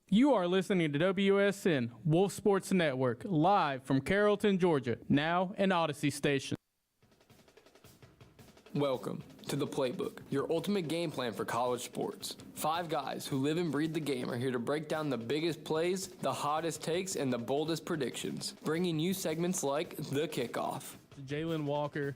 You are listening to WSN, Wolf Sports Network, live from Carrollton, Georgia, now an Odyssey station. Welcome to the Playbook, your ultimate game plan for college sports. 5 guys who live and breathe the game are here to break down the biggest plays, the hottest takes, and the boldest predictions, bringing you segments like The Kickoff. Jalen Walker,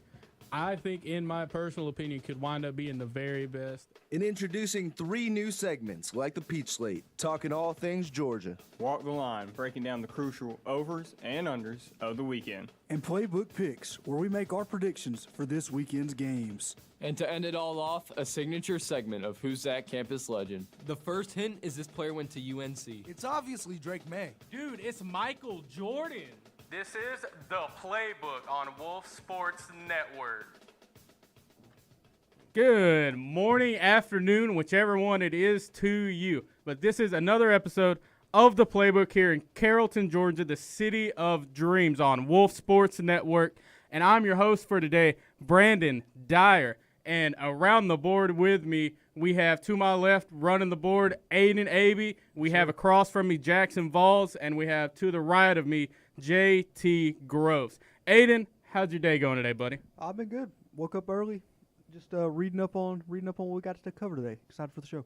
I think, in my personal opinion, could wind up being the very best. And introducing 3 new segments like the Peach Slate, talking all things Georgia. Walk the Line, breaking down the crucial overs and unders of the weekend. And Playbook Picks, where we make our predictions for this weekend's games. And to end it all off, a signature segment of Who's That Campus Legend. The first hint is this player went to UNC. It's obviously Drake May. Dude, it's Michael Jordan. This is the Playbook on Wolf Sports Network. Good morning, afternoon, whichever one it is to you. But this is another episode of the Playbook here in Carrollton, Georgia, the city of dreams on Wolf Sports Network. And I'm your host for today, Brandon Dyer. And around the board with me, we have to my left running the board, Aiden Abey. We have across from me, Jackson Valls. And we have to the right of me, JT Groves. Aiden, how's your day going today, buddy? I've been good. Woke up early, just reading up on what we got to cover today. Excited for the show.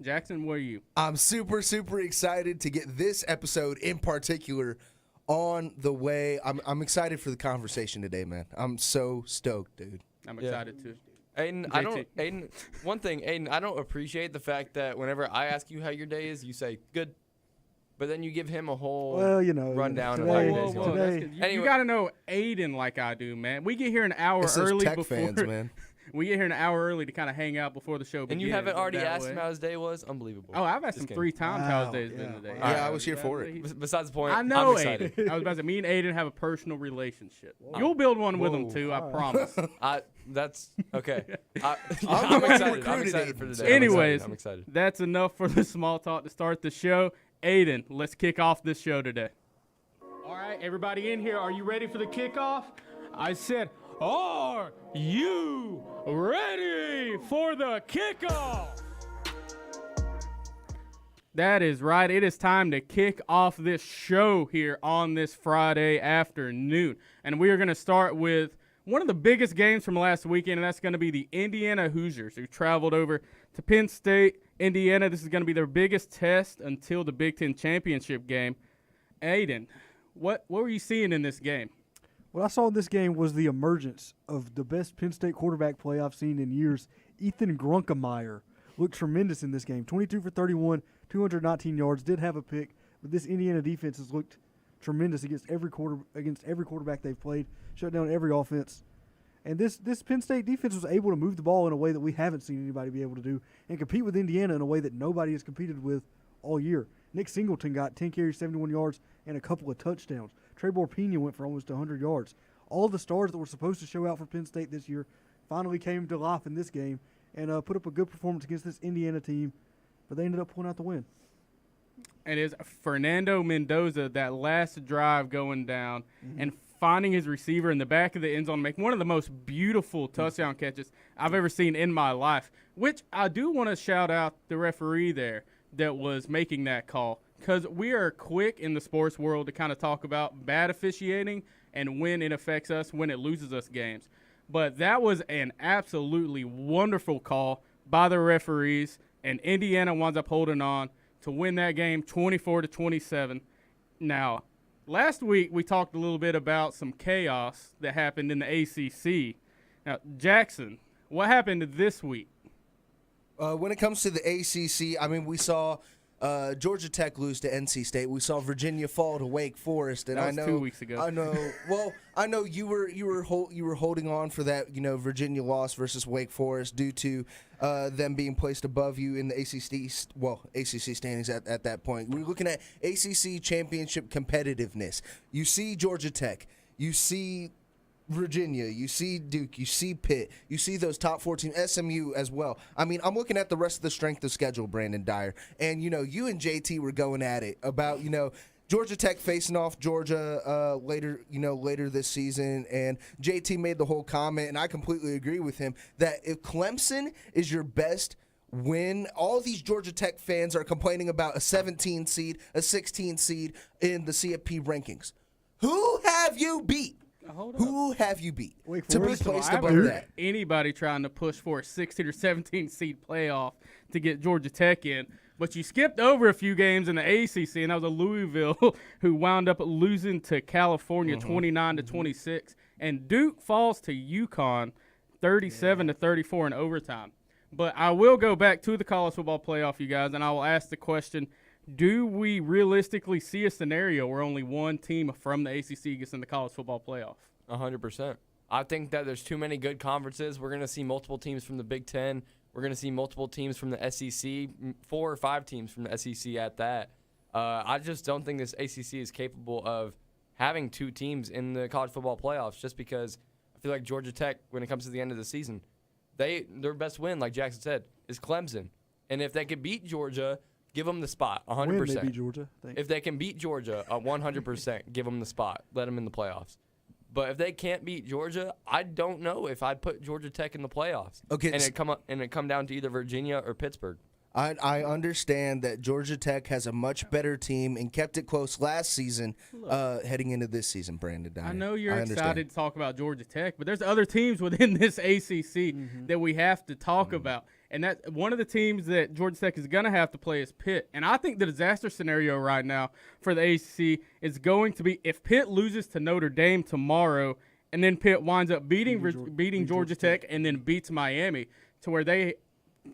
Jackson, where are you? I'm super excited to get this episode in particular on the way. I'm excited for the conversation today, man. I'm so stoked, dude. I'm excited too. Aiden, one thing, Aiden, I don't appreciate the fact that whenever I ask you how your day is, you say good. But then you give him a whole rundown of how your day's going. You got to know Aiden like I do, man. We get here an hour it's early those tech before. Fans, man. We get here an hour early to kind of hang out before the show begins. And you haven't already asked him how his day was? Unbelievable. Oh, I've asked him 3 times how his day's been today. Yeah, I was here for it. Besides the point, I know I'm excited. Aiden. I was about to say, me and Aiden have a personal relationship. You'll build one with him, too, I promise. That's okay. I'm I'm excited. I'm recruited excited Aiden. for today. Anyways, I'm excited. That's enough for the small talk to start the show. Aiden, let's kick off this show today. All right, everybody in here, are you ready for the kickoff? I said, are you ready for the kickoff? That is right. It is time to kick off this show here on this Friday afternoon. And we are going to start with one of the biggest games from last weekend, and that's going to be the Indiana Hoosiers, who traveled over to Penn State, Indiana. This is going to be their biggest test until the Big Ten championship game. Aiden, what were you seeing in this game? What I saw in this game was the emergence of the best Penn State quarterback play I've seen in years. Ethan Grunkemeyer looked tremendous in this game. 22 for 31, 219 yards, did have a pick, but this Indiana defense has looked tremendous against every quarterback they've played, shut down every offense. And this Penn State defense was able to move the ball in a way that we haven't seen anybody be able to do and compete with Indiana in a way that nobody has competed with all year. Nick Singleton got 10 carries, 71 yards, and a couple of touchdowns. Trebor Pena went for almost 100 yards. All the stars that were supposed to show out for Penn State this year finally came to life in this game and put up a good performance against this Indiana team, but they ended up pulling out the win. It is Fernando Mendoza, that last drive going down and finding his receiver in the back of the end zone, making one of the most beautiful touchdown catches I've ever seen in my life, which I do want to shout out the referee there that was making that call, because we are quick in the sports world to kind of talk about bad officiating and when it affects us, when it loses us games. But that was an absolutely wonderful call by the referees, and Indiana winds up holding on to win that game 24-27. Now, last week we talked a little bit about some chaos that happened in the ACC. Now, Jackson, what happened this week? When it comes to the ACC, I mean, we saw Georgia Tech lose to NC State. We saw Virginia fall to Wake Forest, and That was 2 weeks ago. I know. Well, I know you were holding on for that, Virginia loss versus Wake Forest due to them being placed above you in the ACC standings at that point. We're looking at ACC championship competitiveness. You see Georgia Tech. You see Virginia, you see Duke, you see Pitt, you see those top 14, SMU as well. I mean, I'm looking at the rest of the strength of schedule, Brandon Dyer, and you and JT were going at it about Georgia Tech facing off Georgia later this season, and JT made the whole comment, and I completely agree with him that if Clemson is your best when all these Georgia Tech fans are complaining about a 17 seed, a 16 seed in the CFP rankings. Who have you beat? Who have you beat to be placed I above haven't that? heard anybody trying to push for a 16 or 17 seed playoff to get Georgia Tech in. But you skipped over a few games in the ACC, and that was a Louisville who wound up losing to California 29-26. And Duke falls to UConn 37-34 in overtime. But I will go back to the college football playoff, you guys, and I will ask the question, do we realistically see a scenario where only one team from the ACC gets in the college football playoff? 100%. I think that there's too many good conferences. We're going to see multiple teams from the Big Ten. We're going to see multiple teams from the SEC, 4 or 5 teams from the SEC at that. I just don't think this ACC is capable of having 2 teams in the college football playoffs just because I feel like Georgia Tech, when it comes to the end of the season, their best win, like Jackson said, is Clemson. And if they could beat Georgia, give them the spot, 100%. When they beat Georgia, if they can beat Georgia, 100%, give them the spot. Let them in the playoffs. But if they can't beat Georgia, I don't know if I'd put Georgia Tech in the playoffs. Okay, and it come down to either Virginia or Pittsburgh. I understand that Georgia Tech has a much better team and kept it close last season, heading into this season, Brandon Dyer. I know you're excited to talk about Georgia Tech, but there's other teams within this ACC that we have to talk about. And that one of the teams that Georgia Tech is going to have to play is Pitt. And I think the disaster scenario right now for the ACC is going to be if Pitt loses to Notre Dame tomorrow and then Pitt winds up beating Georgia Tech and then beats Miami to where they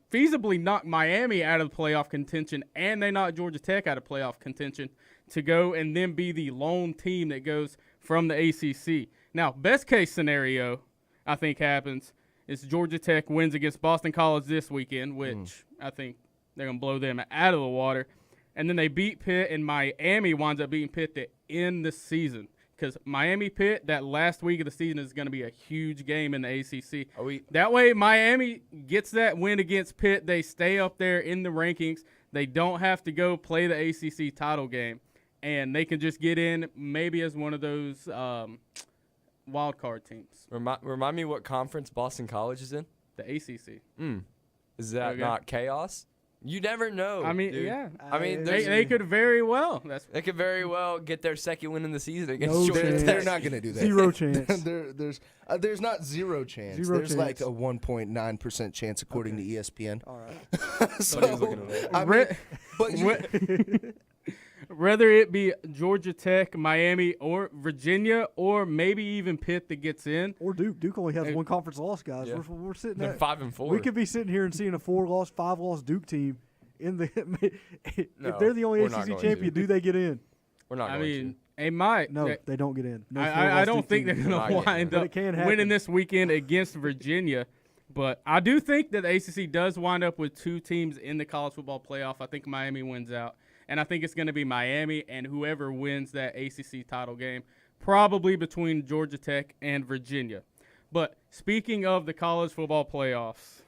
feasibly knock Miami out of the playoff contention and they knock Georgia Tech out of playoff contention to go and then be the lone team that goes from the ACC. Now, best case scenario I think happens is Georgia Tech wins against Boston College this weekend, which I think they're going to blow them out of the water. And then they beat Pitt, and Miami winds up beating Pitt to end the season. Because Miami-Pitt, that last week of the season is going to be a huge game in the ACC. That way, Miami gets that win against Pitt. They stay up there in the rankings. They don't have to go play the ACC title game. And they can just get in maybe as one of those wild card teams. Remind me what conference Boston College is in? The ACC. Is that not chaos? You never know. I mean, dude. yeah. I mean, they could very well. They could very well get their second win in the season against Georgia Tech. They're not going to do that. Zero chance. There's not zero chance. There's like a 1.9% chance according to ESPN. All right. So, I mean, but whether it be Georgia Tech, Miami, or Virginia, or maybe even Pitt that gets in. Or Duke. Duke only has one conference loss, guys. Yeah. We're sitting They're at 5-4. We could be sitting here and seeing a 4-loss, 5-loss Duke team in the. If they're the only ACC champion, do they get in? We're not. I mean, they might. No, they don't get in. No I don't think they're going to wind up winning this weekend against Virginia. But I do think that the ACC does wind up with 2 teams in the college football playoff. I think Miami wins out. And I think it's going to be Miami and whoever wins that ACC title game, probably between Georgia Tech and Virginia. But speaking of the college football playoffs,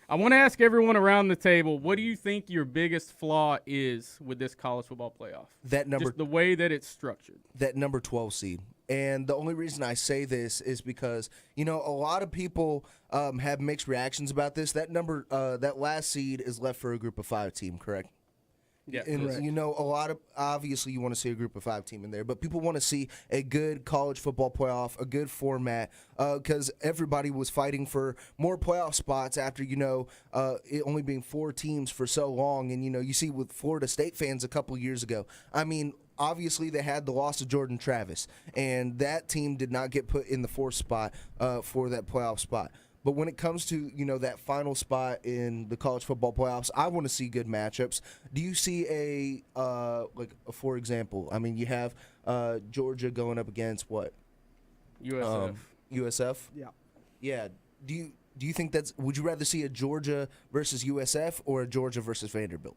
I want to ask everyone around the table, what do you think your biggest flaw is with this college football playoff? Just the way that it's structured. That number 12 seed. And the only reason I say this is because, a lot of people have mixed reactions about this. That number, that last seed is left for a group of 5 team, correct? Yeah, and a lot of obviously you want to see a group of 5 team in there, but people want to see a good college football playoff, a good format, because everybody was fighting for more playoff spots after it only being 4 teams for so long, and you see with Florida State fans a couple years ago. I mean, obviously they had the loss of Jordan Travis, and that team did not get put in the 4th spot for that playoff spot. But when it comes to, that final spot in the college football playoffs, I want to see good matchups. Do you see for example, I mean, you have Georgia going up against what? USF. USF? Yeah. Yeah. Do you think would you rather see a Georgia versus USF or a Georgia versus Vanderbilt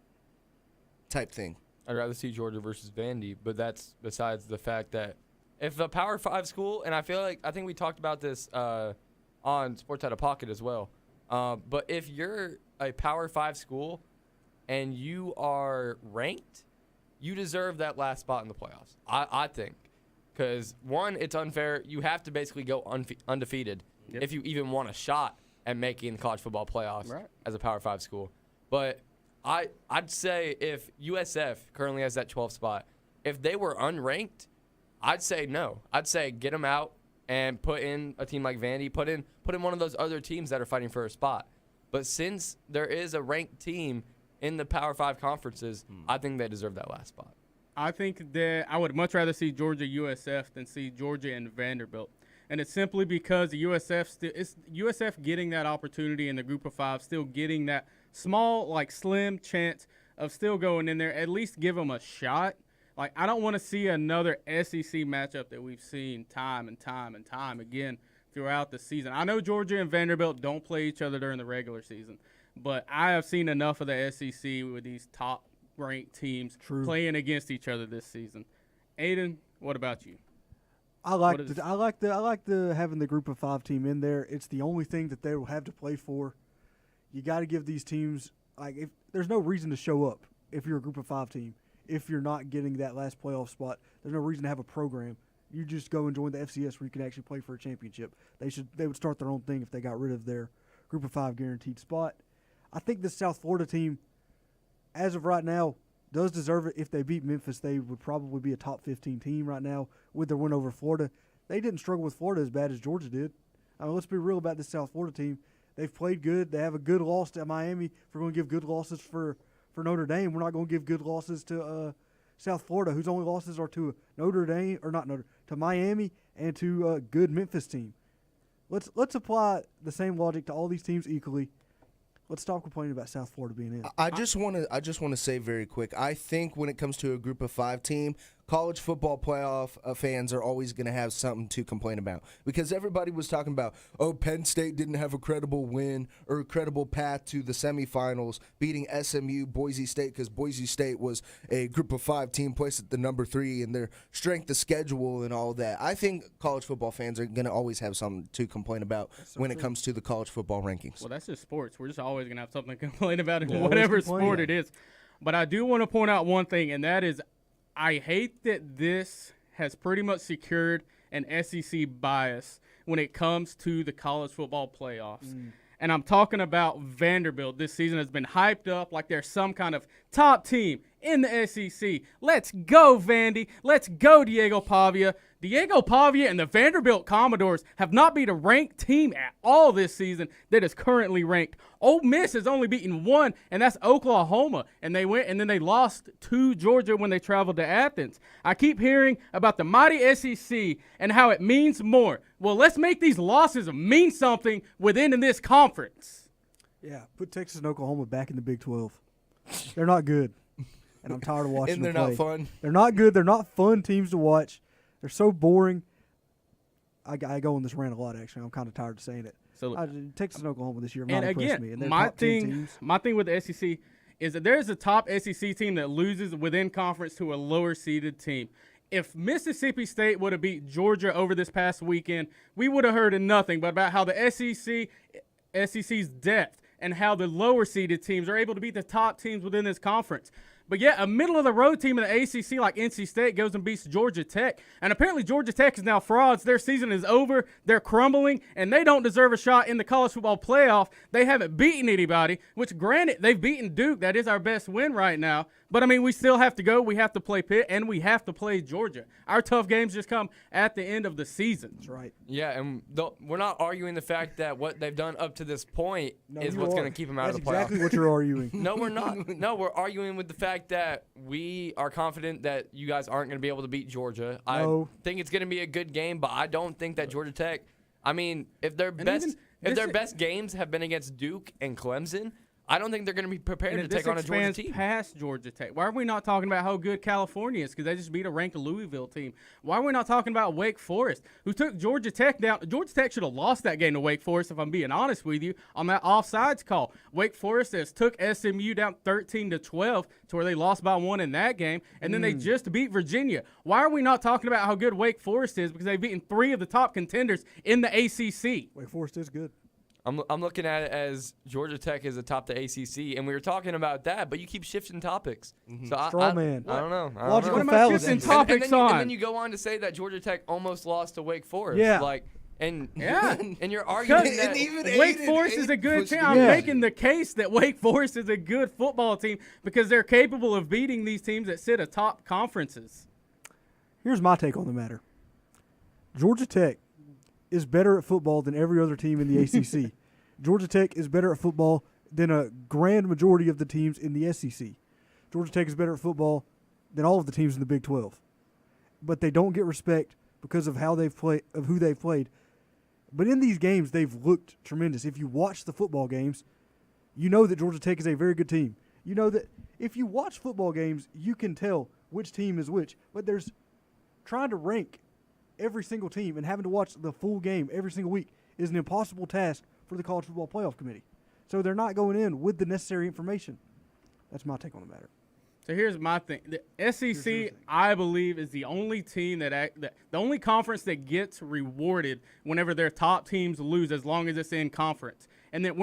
type thing? I'd rather see Georgia versus Vandy, but that's besides the fact that if a Power 5 school, and I think we talked about this on Sports Out of Pocket as well. But if you're a Power 5 school and you are ranked, you deserve that last spot in the playoffs, I think. Because, one, it's unfair. You have to basically go undefeated if you even want a shot at making the college football playoffs as a Power 5 school. But I'd say if USF currently has that 12th spot, if they were unranked, I'd say no. I'd say get them out and put in a team like Vandy, put in one of those other teams that are fighting for a spot. But since there is a ranked team in the Power 5 conferences, I think they deserve that last spot. I think that I would much rather see Georgia USF than see Georgia and Vanderbilt. And it's simply because the USF getting that opportunity in the group of 5, still getting that small, like slim chance of still going in there, at least give them a shot. Like, I don't want to see another SEC matchup that we've seen time and time and time again throughout the season. I know Georgia and Vanderbilt don't play each other during the regular season, but I have seen enough of the SEC with these top-ranked teams playing against each other this season. Aiden, what about you? I like the having the group of 5 team in there. It's the only thing that they will have to play for. You got to give these teams if there's no reason to show up if you're a group of 5 team. If you're not getting that last playoff spot, there's no reason to have a program. You just go and join the FCS where you can actually play for a championship. They would start their own thing if they got rid of their group of 5 guaranteed spot. I think this South Florida team, as of right now, does deserve it. If they beat Memphis, they would probably be a top 15 team right now with their win over Florida. They didn't struggle with Florida as bad as Georgia did. I mean, let's be real about this South Florida team. They've played good. They have a good loss to Miami. If we're going to give good losses for Notre Dame, we're not going to give good losses to South Florida, whose only losses are to to Miami and to a good Memphis team. Let's apply the same logic to all these teams equally. Let's stop complaining about South Florida being in. I just want to say very quick. I think when it comes to a group of 5 team, college football playoff fans are always going to have something to complain about because everybody was talking about, Penn State didn't have a credible win or a credible path to the semifinals, beating SMU, Boise State, because Boise State was a group of 5 team placed at the number 3 and their strength of schedule and all that. I think college football fans are going to always have something to complain about when it comes to the college football rankings. Well, that's just sports. We're just always going to have something to complain about in whatever sport it is. But I do want to point out one thing, and that is I hate that this has pretty much secured an SEC bias when it comes to the college football playoffs. And I'm talking about Vanderbilt. This season has been hyped up like they're some kind of top team in the SEC. Let's go, Vandy. Let's go, Diego Pavia. Diego Pavia and the Vanderbilt Commodores have not beat a ranked team at all this season that is currently ranked. Ole Miss has only beaten one, and that's Oklahoma. And they went and then they lost to Georgia when they traveled to Athens. I keep hearing about the mighty SEC and how it means more. Well, let's make these losses mean something within this conference. Yeah, put Texas and Oklahoma back in the Big 12. They're not good, and I'm tired of watching And they're them play. not fun. They're not good. They're not fun teams to watch. They're so boring. I go on this rant a lot, actually. I'm kind of tired of saying it. So, Texas and Oklahoma this year have and not impressed again, me. And they're my top 10 teams. thing with the SEC is that there's a top SEC team that loses within conference to a lower seeded team. If Mississippi State would have beat Georgia over this past weekend, we would have heard nothing but about how the SEC's depth and how the lower seeded teams are able to beat the top teams within this conference. But yet a middle-of-the-road team in the ACC like NC State goes and beats Georgia Tech. And apparently Georgia Tech is now frauds. Their season is over. They're crumbling, and they don't deserve a shot in the college football playoff. They haven't beaten anybody, which, granted, they've beaten Duke. That is our best win right now. But, I mean, we still have to go. We have to play Pitt, and we have to play Georgia. Our tough games just come at the end of the season. That's right. Yeah, and we're not arguing the fact that what they've done up to this point is what's going to keep them out of the playoffs. That's exactly what you're arguing. No, we're not. No, we're arguing with the fact that we are confident that you guys aren't going to be able to beat Georgia. No. I think it's going to be a good game, but I don't think that Georgia Tech, I mean, if their best games have been against Duke and Clemson, I don't think they're going to be prepared to take on a Georgia team. Past Georgia Tech. Why are we not talking about how good California is? Because they just beat a ranked Louisville team. Why are we not talking about Wake Forest, who took Georgia Tech down? Georgia Tech should have lost that game to Wake Forest, if I'm being honest with you, on that offsides call. Wake Forest has took SMU down 13-12 to where they lost by 1 in that game, and then they just beat Virginia. Why are we not talking about how good Wake Forest is? Because they've beaten 3 of the top contenders in the ACC. Wake Forest is good. I'm looking at it as Georgia Tech is atop the ACC, and we were talking about that, but you keep shifting topics. So Straw man. I don't know. Logical What am I fallacy. shifting topics on? And then you go on to say that Georgia Tech almost lost to Wake Forest. Yeah. Like, And Yeah. and you're arguing Because that even Wake Aiden- Forest is a Aiden good pushed team. it I'm Yeah. making the case that Wake Forest is a good football team because they're capable of beating these teams that sit atop conferences. Here's my take on the matter. Georgia Tech is better at football than every other team in the ACC. Georgia Tech is better at football than a grand majority of the teams in the SEC. Georgia Tech is better at football than all of the teams in the Big 12. But they don't get respect because of how they've played, of who they've played. But in these games, they've looked tremendous. If you watch the football games, you know that Georgia Tech is a very good team. You know that if you watch football games, you can tell which team is which. But there's trying to rank every single team and having to watch the full game every single week is an impossible task for the College Football Playoff Committee. So they're not going in with the necessary information. That's my take on the matter. So here's my thing. The SEC, I believe, is the only team that the only conference that gets rewarded whenever their top teams lose, as long as it's in conference. And then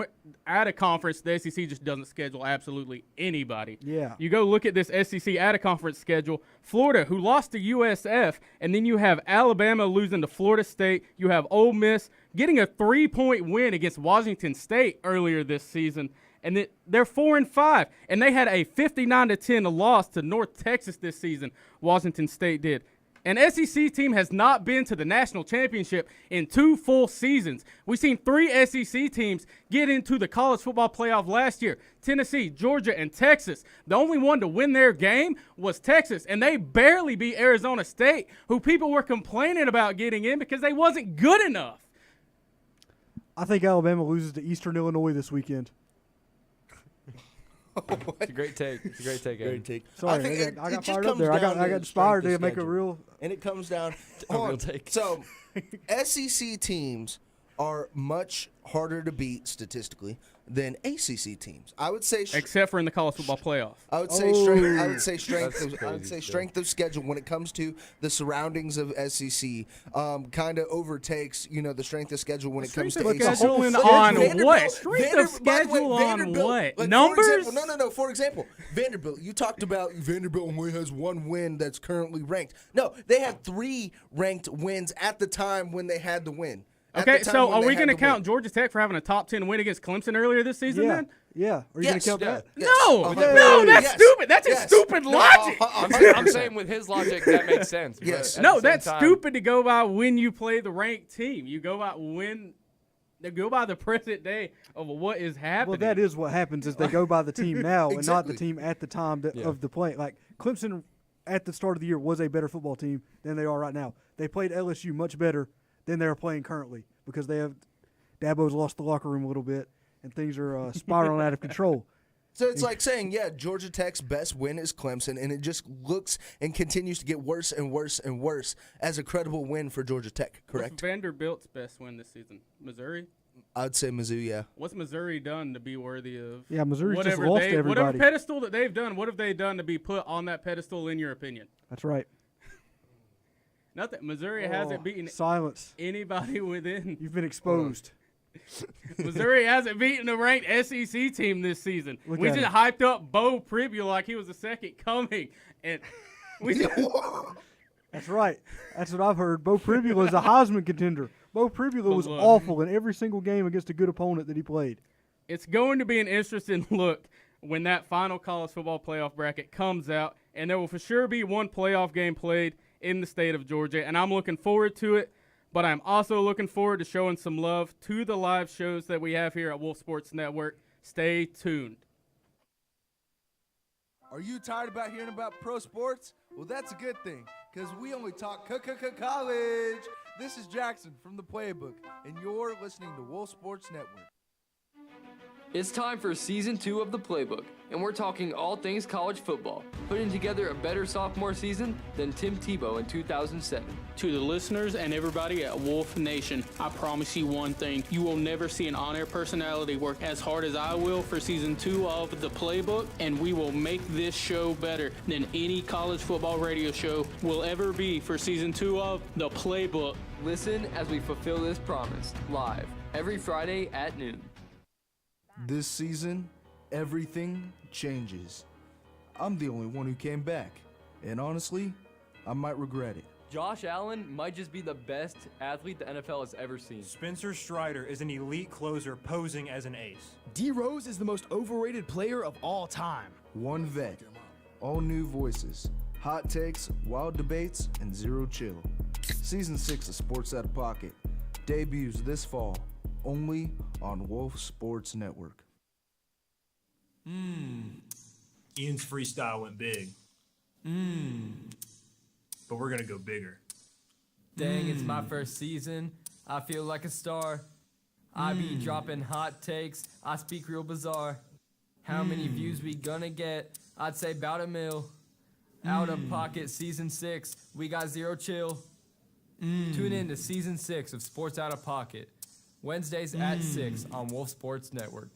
at a conference, the SEC just doesn't schedule absolutely anybody. Yeah. You go look at this SEC at a conference schedule. Florida, who lost to USF, and then you have Alabama losing to Florida State. You have Ole Miss getting a 3-point win against Washington State earlier this season. And they're 4-5, and they had a 59-10 loss to North Texas this season. Washington State did. An SEC team has not been to the national championship in 2 full seasons. We've seen 3 SEC teams get into the college football playoff last year: Tennessee, Georgia, and Texas. The only one to win their game was Texas, and they barely beat Arizona State, who people were complaining about getting in because they wasn't good enough. I think Alabama loses to Eastern Illinois this weekend. It's a great take. It's a great take, Great Aiden. take. Sorry, think I it got just fired up comes there. I down got to inspired strength to of make a schedule. real. And it comes down A real take. So SEC teams are much harder to beat statistically than ACC teams. I would say Except for in the college football playoff. I would say strength. I would say That's strength. I would crazy say still. strength of schedule when it comes to the surroundings of SEC. Kind of overtakes, the strength of schedule when it comes to Strength ACC. of schedule on Vanderbilt- what? Strength of by the way, schedule on Vanderbilt, what? like, Numbers? For example, no. For example, Vanderbilt. You talked about Vanderbilt only has 1 win that's currently ranked. No, they had 3 ranked wins at the time when they had the win. At Okay, the time so when are they we had going to the count win. Georgia Tech for having a top 10 win against Clemson earlier this season Yeah, then? yeah. Are you Yes, going to count that? yes, No, 100%. that's Yes, stupid. That's yes. a stupid No, logic. I'm saying with his logic, that makes sense. but Yes. at No, the same that's time- stupid to go by when you play the ranked team. You go by go by the present day of what is happening. Well, that is what happens is they go by the team now and not the Exactly. team at the time Yeah. of the play. Like Clemson at the start of the year was a better football team than they are right now. They played LSU much better than they are playing currently because Dabo's lost the locker room a little bit and things are spiraling out of control. So it's like saying, Georgia Tech's best win is Clemson, and it just looks and continues to get worse and worse and worse as a credible win for Georgia Tech, What's correct? Vanderbilt's best win this season? Missouri? I'd say Mizzou, yeah. What's Missouri done to be worthy of Yeah, Missouri's just whatever lost to whatever everybody. pedestal that they've done? What have they done to be put on that pedestal, in your opinion? That's right. Nothing. Missouri hasn't beaten Silence. anybody within. You've been exposed. Missouri hasn't beaten a ranked SEC team this season. Look We at just him. hyped up Bo Pribula like he was the second coming, and we just, That's right. That's what I've heard. Bo Pribula is a Heisman contender. Bo Pribula was look. awful in every single game against a good opponent that he played. it's going to be an interesting look when that final college football playoff bracket comes out, and there will for sure be one playoff game played in the state of Georgia, and I'm looking forward to it. But I'm also looking forward to showing some love to the live shows that we have here at Wolf Sports Network. Stay tuned. Are you tired about hearing about pro sports? Well, that's a good thing, because we only talk college. This is Jackson from the Playbook, and you're listening to Wolf Sports Network. It's time for Season 2 of the Playbook, and we're talking all things college football, putting together a better sophomore season than Tim Tebow in 2007. To the listeners and everybody at Wolf Nation, I promise you one thing. You will never see an on-air personality work as hard as I will for Season 2 of the Playbook, and we will make this show better than any college football radio show will ever be for Season 2 of the Playbook. Listen as we fulfill this promise, live, every Friday at noon. This season, everything changes. I'm the only one who came back, and honestly, I might regret it. Josh Allen might just be the best athlete the NFL has ever seen. Spencer Strider is an elite closer posing as an ace. D Rose is the most overrated player of all time. One vet, all new voices, hot takes, wild debates, and zero chill. Season 6 of Sports Out of Pocket debuts this fall, only on Wolf Sports Network. Ian's freestyle went big. But we're gonna go bigger. Dang, it's my first season. I feel like a star. I be dropping hot takes. I speak real bizarre. How many views we gonna get? I'd say about 1 mil. Out of Pocket Season 6. We got zero chill. Tune in to Season 6 of Sports Out of Pocket. Wednesdays at 6 on Wolf Sports Network.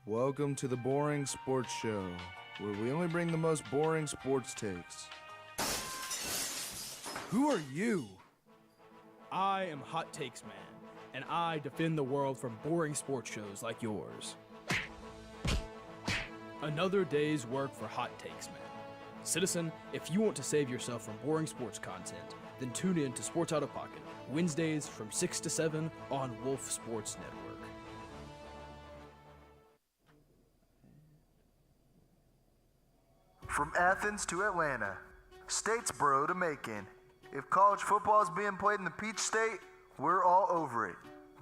Welcome to the Boring Sports Show, where we only bring the most boring sports takes. Who are you? I am Hot Takes Man, and I defend the world from boring sports shows like yours. Another day's work for Hot Takes Man. Citizen, if you want to save yourself from boring sports content, then tune in to Sports Out of Pocket, Wednesdays from 6 to 7 on Wolf Sports Network. From Athens to Atlanta, Statesboro to Macon. If college football is being played in the Peach State, we're all over it.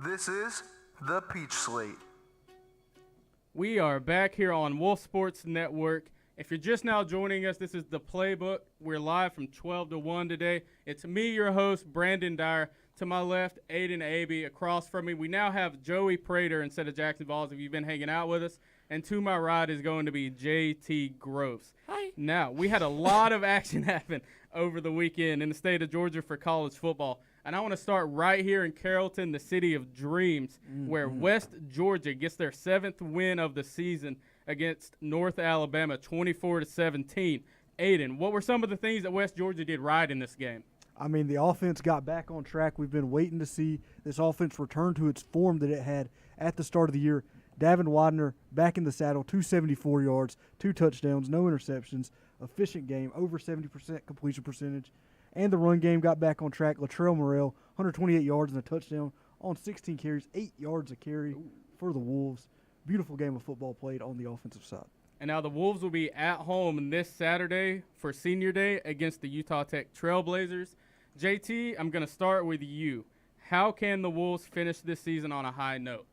This is the Peach Slate. We are back here on Wolf Sports Network. If you're just now joining us, this is the Playbook. We're live from 12 to 1 today. It's me, your host, Brandon Dyer. To my left, Aiden Abbey. Across from me, we now have Joey Prater instead of Jackson Vols if you've been hanging out with us. And to my right is going to be JT Gross. Hi. Now, we had a lot of action happen over the weekend in the state of Georgia for college football. And I want to start right here in Carrollton, the city of dreams, where West Georgia gets their 7th win of the season against North Alabama, 24-17. Aiden, what were some of the things that West Georgia did right in this game? I mean, the offense got back on track. We've been waiting to see this offense return to its form that it had at the start of the year. Davin Widener back in the saddle, 274 yards, 2 touchdowns, no interceptions, efficient game, over 70% completion percentage. And the run game got back on track. Latrell Morrell, 128 yards and a touchdown on 16 carries, 8 yards a carry for the Wolves. Beautiful game of football played on the offensive side. And now the Wolves will be at home this Saturday for Senior Day against the Utah Tech Trailblazers. JT, I'm going to start with you. How can the Wolves finish this season on a high note?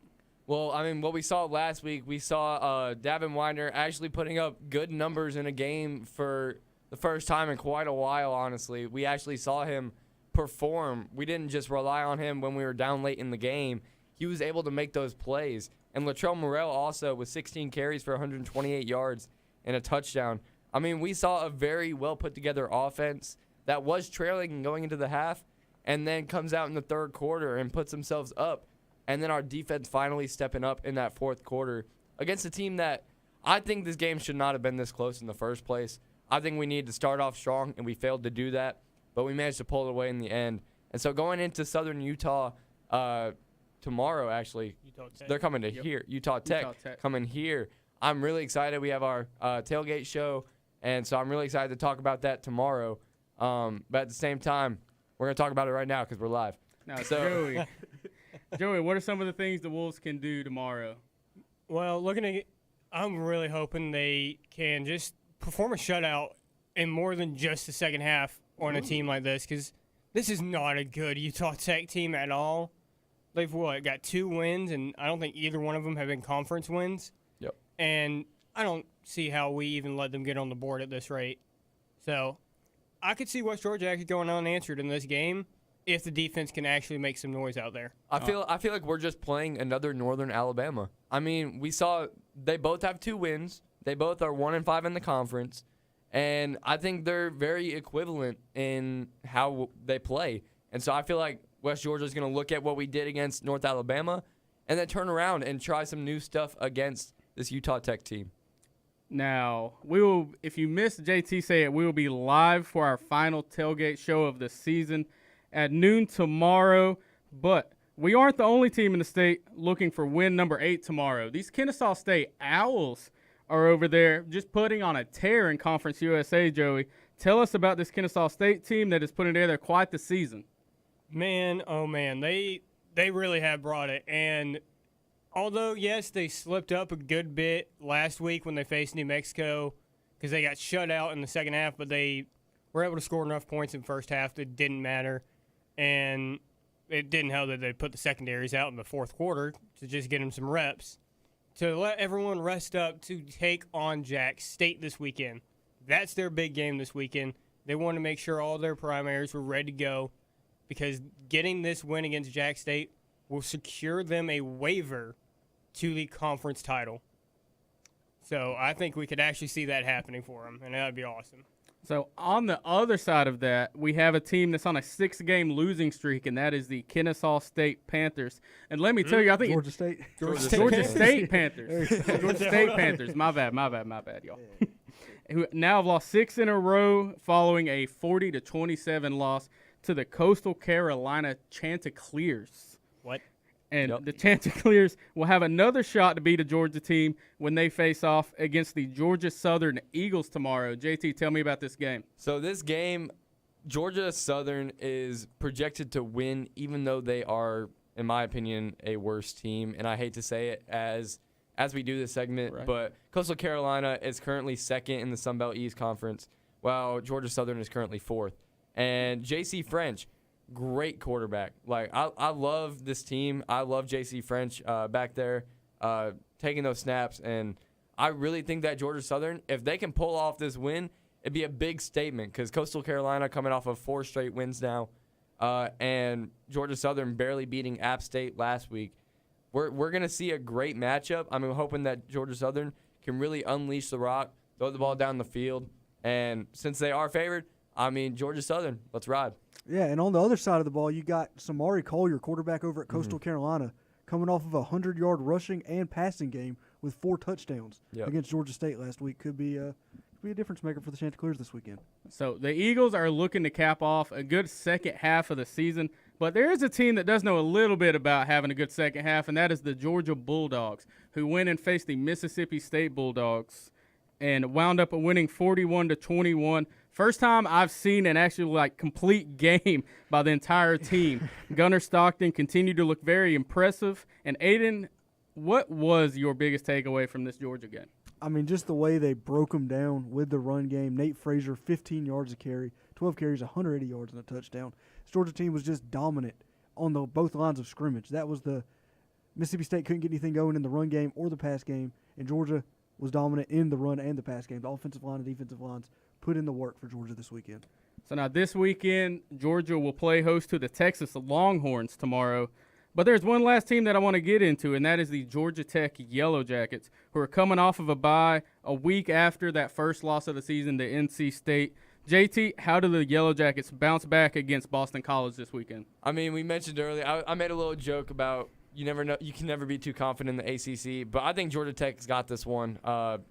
Well, I mean, what we saw last week, we saw Davin Widener actually putting up good numbers in a game for the first time in quite a while, honestly. We actually saw him perform. We didn't just rely on him when we were down late in the game. He was able to make those plays. And Latrell Morrell also with 16 carries for 128 yards and a touchdown. I mean, we saw a very well put together offense that was trailing and going into the half and then comes out in the third quarter and puts themselves up. And then our defense finally stepping up in that fourth quarter against a team that I think this game should not have been this close in the first place. I think we needed to start off strong, and we failed to do that. But we managed to pull it away in the end. And so going into Southern Utah tomorrow, actually, they're coming to here. Utah Tech coming here. I'm really excited. We have our tailgate show, and so I'm really excited to talk about that tomorrow. But at the same time, we're going to talk about it right now because we're live. Now, Joey, what are some of the things the Wolves can do tomorrow? Well, I'm really hoping they can just perform a shutout in more than just the second half on a team like this, because this is not a good Utah Tech team at all. They've got 2 wins, and I don't think either one of them have been conference wins. Yep. And I don't see how we even let them get on the board at this rate. So I could see West Georgia actually going unanswered in this game if the defense can actually make some noise out there. I feel like we're just playing another Northern Alabama. I mean, we saw they both have 2 wins. They both are 1-5 in the conference, and I think they're very equivalent in how they play. And so I feel like West Georgia is going to look at what we did against North Alabama and then turn around and try some new stuff against this Utah Tech team. Now, we will. If you missed JT say it, we will be live for our final tailgate show of the season at noon tomorrow. But we aren't the only team in the state looking for win number 8 tomorrow. These Kennesaw State Owls are over there just putting on a tear in Conference USA, Joey. Tell us about this Kennesaw State team that is putting together quite the season. Man, oh man, they really have brought it. And although, yes, they slipped up a good bit last week when they faced New Mexico because they got shut out in the second half, but they were able to score enough points in the first half that it didn't matter. And it didn't help that they put the secondaries out in the fourth quarter to just get them some reps. To let everyone rest up to take on Jack State this weekend. That's their big game this weekend. They want to make sure all their primaries were ready to go because getting this win against Jack State will secure them a waiver to the conference title. So I think we could actually see that happening for them, and that would be awesome. So on the other side of that, we have a team that's on a 6-game losing streak, and that is the Kennesaw State Panthers. And let me tell you, I think Georgia State. Georgia State Panthers. Georgia State Panthers. My bad, y'all. Who now have lost 6 in a row following a 40-27 loss to the Coastal Carolina Chanticleers. What? And the Chanticleers will have another shot to beat a Georgia team when they face off against the Georgia Southern Eagles tomorrow. JT, tell me about this game. So this game, Georgia Southern is projected to win, even though they are, in my opinion, a worse team. And I hate to say it as we do this segment, Right. but Coastal Carolina is currently second in the Sun Belt East Conference, while Georgia Southern is currently fourth. And J.C. French, great quarterback. Like, I love this team. I love J.C. French back there taking those snaps. And I really think that Georgia Southern, if they can pull off this win, it'd be a big statement because Coastal Carolina coming off of 4 straight wins now, and Georgia Southern barely beating App State last week. We're going to see a great matchup. I'm hoping that Georgia Southern can really unleash the rock, throw the ball down the field. And since they are favored, Georgia Southern, let's ride. Yeah, and on the other side of the ball, you got Samari Collier, quarterback over at Coastal Carolina, coming off of a 100-yard rushing and passing game with 4 touchdowns against Georgia State last week. Could be a difference maker for the Chanticleers this weekend. So the Eagles are looking to cap off a good second half of the season, but there is a team that does know a little bit about having a good second half, and that is the Georgia Bulldogs, who went and faced the Mississippi State Bulldogs and wound up winning 41-21. First time I've seen an actual complete game by the entire team. Gunnar Stockton continued to look very impressive. And Aiden, what was your biggest takeaway from this Georgia game? Just the way they broke them down with the run game. Nate Frazier, 15 yards a carry, 12 carries, 180 yards and a touchdown. This Georgia team was just dominant on both lines of scrimmage. That was the Mississippi State couldn't get anything going in the run game or the pass game, and Georgia was dominant in the run and the pass game. The offensive line and defensive lines put in the work for Georgia this weekend. So now this weekend, Georgia will play host to the Texas Longhorns tomorrow. But there's one last team that I want to get into, and that is the Georgia Tech Yellow Jackets, who are coming off of a bye a week after that first loss of the season to NC State. JT, how do the Yellow Jackets bounce back against Boston College this weekend? We mentioned earlier, I made a little joke about you never know, you can never be too confident in the ACC, but I think Georgia Tech's got this one.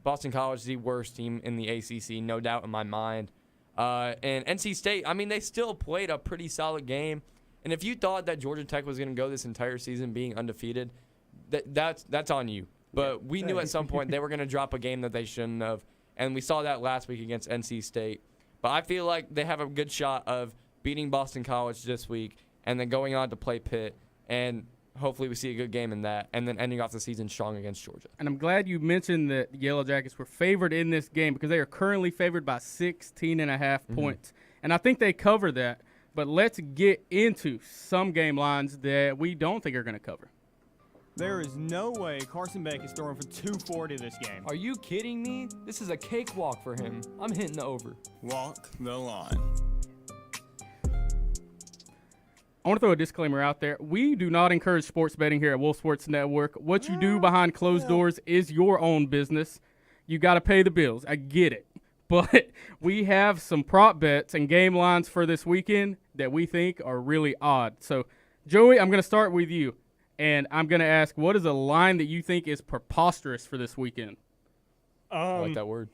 Boston College is the worst team in the ACC, no doubt in my mind. And NC State, they still played a pretty solid game. And if you thought that Georgia Tech was going to go this entire season being undefeated, that's on you. But we knew at some point they were going to drop a game that they shouldn't have, and we saw that last week against NC State. But I feel like they have a good shot of beating Boston College this week and then going on to play Pitt, and hopefully we see a good game in that, and then ending off the season strong against Georgia. And I'm glad you mentioned that the Yellow Jackets were favored in this game because they are currently favored by 16.5 points. And I think they cover that. But let's get into some game lines that we don't think are going to cover. There is no way Carson Beck is throwing for 240 this game. Are you kidding me? This is a cakewalk for him. I'm hitting the over. Walk the line. I want to throw a disclaimer out there. We do not encourage sports betting here at Wolf Sports Network. What you do behind closed doors is your own business. You got to pay the bills. I get it. But we have some prop bets and game lines for this weekend that we think are really odd. So, Joey, I'm going to start with you. And I'm going to ask, what is a line that you think is preposterous for this weekend? I like that word.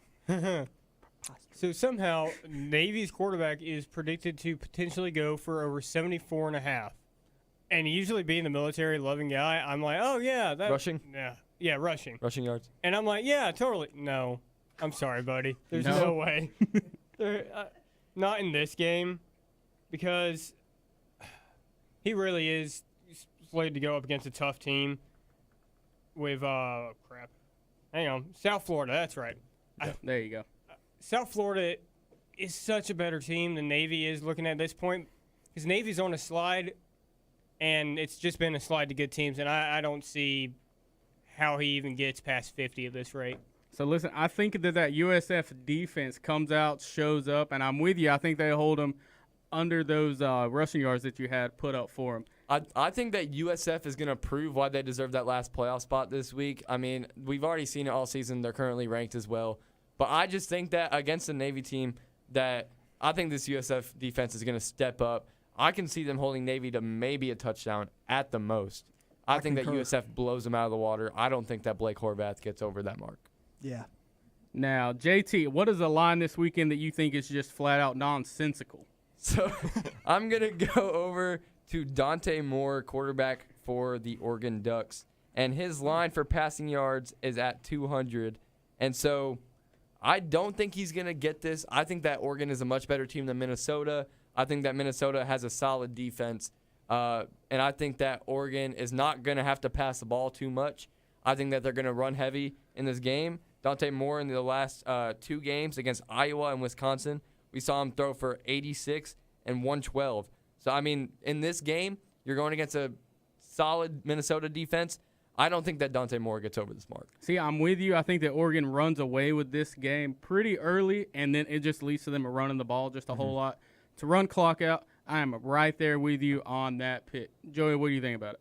So somehow, Navy's quarterback is predicted to potentially go for over 74.5. And usually being the military-loving guy, I'm like, oh, yeah. Rushing? Yeah, rushing. Rushing yards? And I'm like, yeah, totally. No. I'm sorry, buddy. There's no way. Not in this game, because he really is slated to go up against a tough team with, South Florida, that's right. There you go. South Florida is such a better team than Navy is looking at this point, because Navy's on a slide, and it's just been a slide to good teams, and I don't see how he even gets past 50 at this rate. So, listen, I think that USF defense comes out, shows up, and I'm with you. I think they hold them under those rushing yards that you had put up for them. I think that USF is going to prove why they deserve that last playoff spot this week. I mean, we've already seen it all season. They're currently ranked as well. But I just think that against the Navy team, that I think this USF defense is going to step up. I can see them holding Navy to maybe a touchdown at the most. I think that USF blows them out of the water. I don't think that Blake Horvath gets over that mark. Yeah. Now, JT, what is the line this weekend that you think is just flat out nonsensical? So I'm going to go over to Dante Moore, quarterback for the Oregon Ducks. And his line for passing yards is at 200. And so I don't think he's going to get this. I think that Oregon is a much better team than Minnesota. I think that Minnesota has a solid defense. And I think that Oregon is not going to have to pass the ball too much. I think that they're going to run heavy in this game. Dante Moore in the last 2 games against Iowa and Wisconsin, we saw him throw for 86 and 112. So, I mean, in this game, you're going against a solid Minnesota defense. I don't think that Dante Moore gets over this mark. See, I'm with you. I think that Oregon runs away with this game pretty early, and then it just leads to them running the ball just a whole lot. To run clock out, I am right there with you on that pick. Joey, what do you think about it?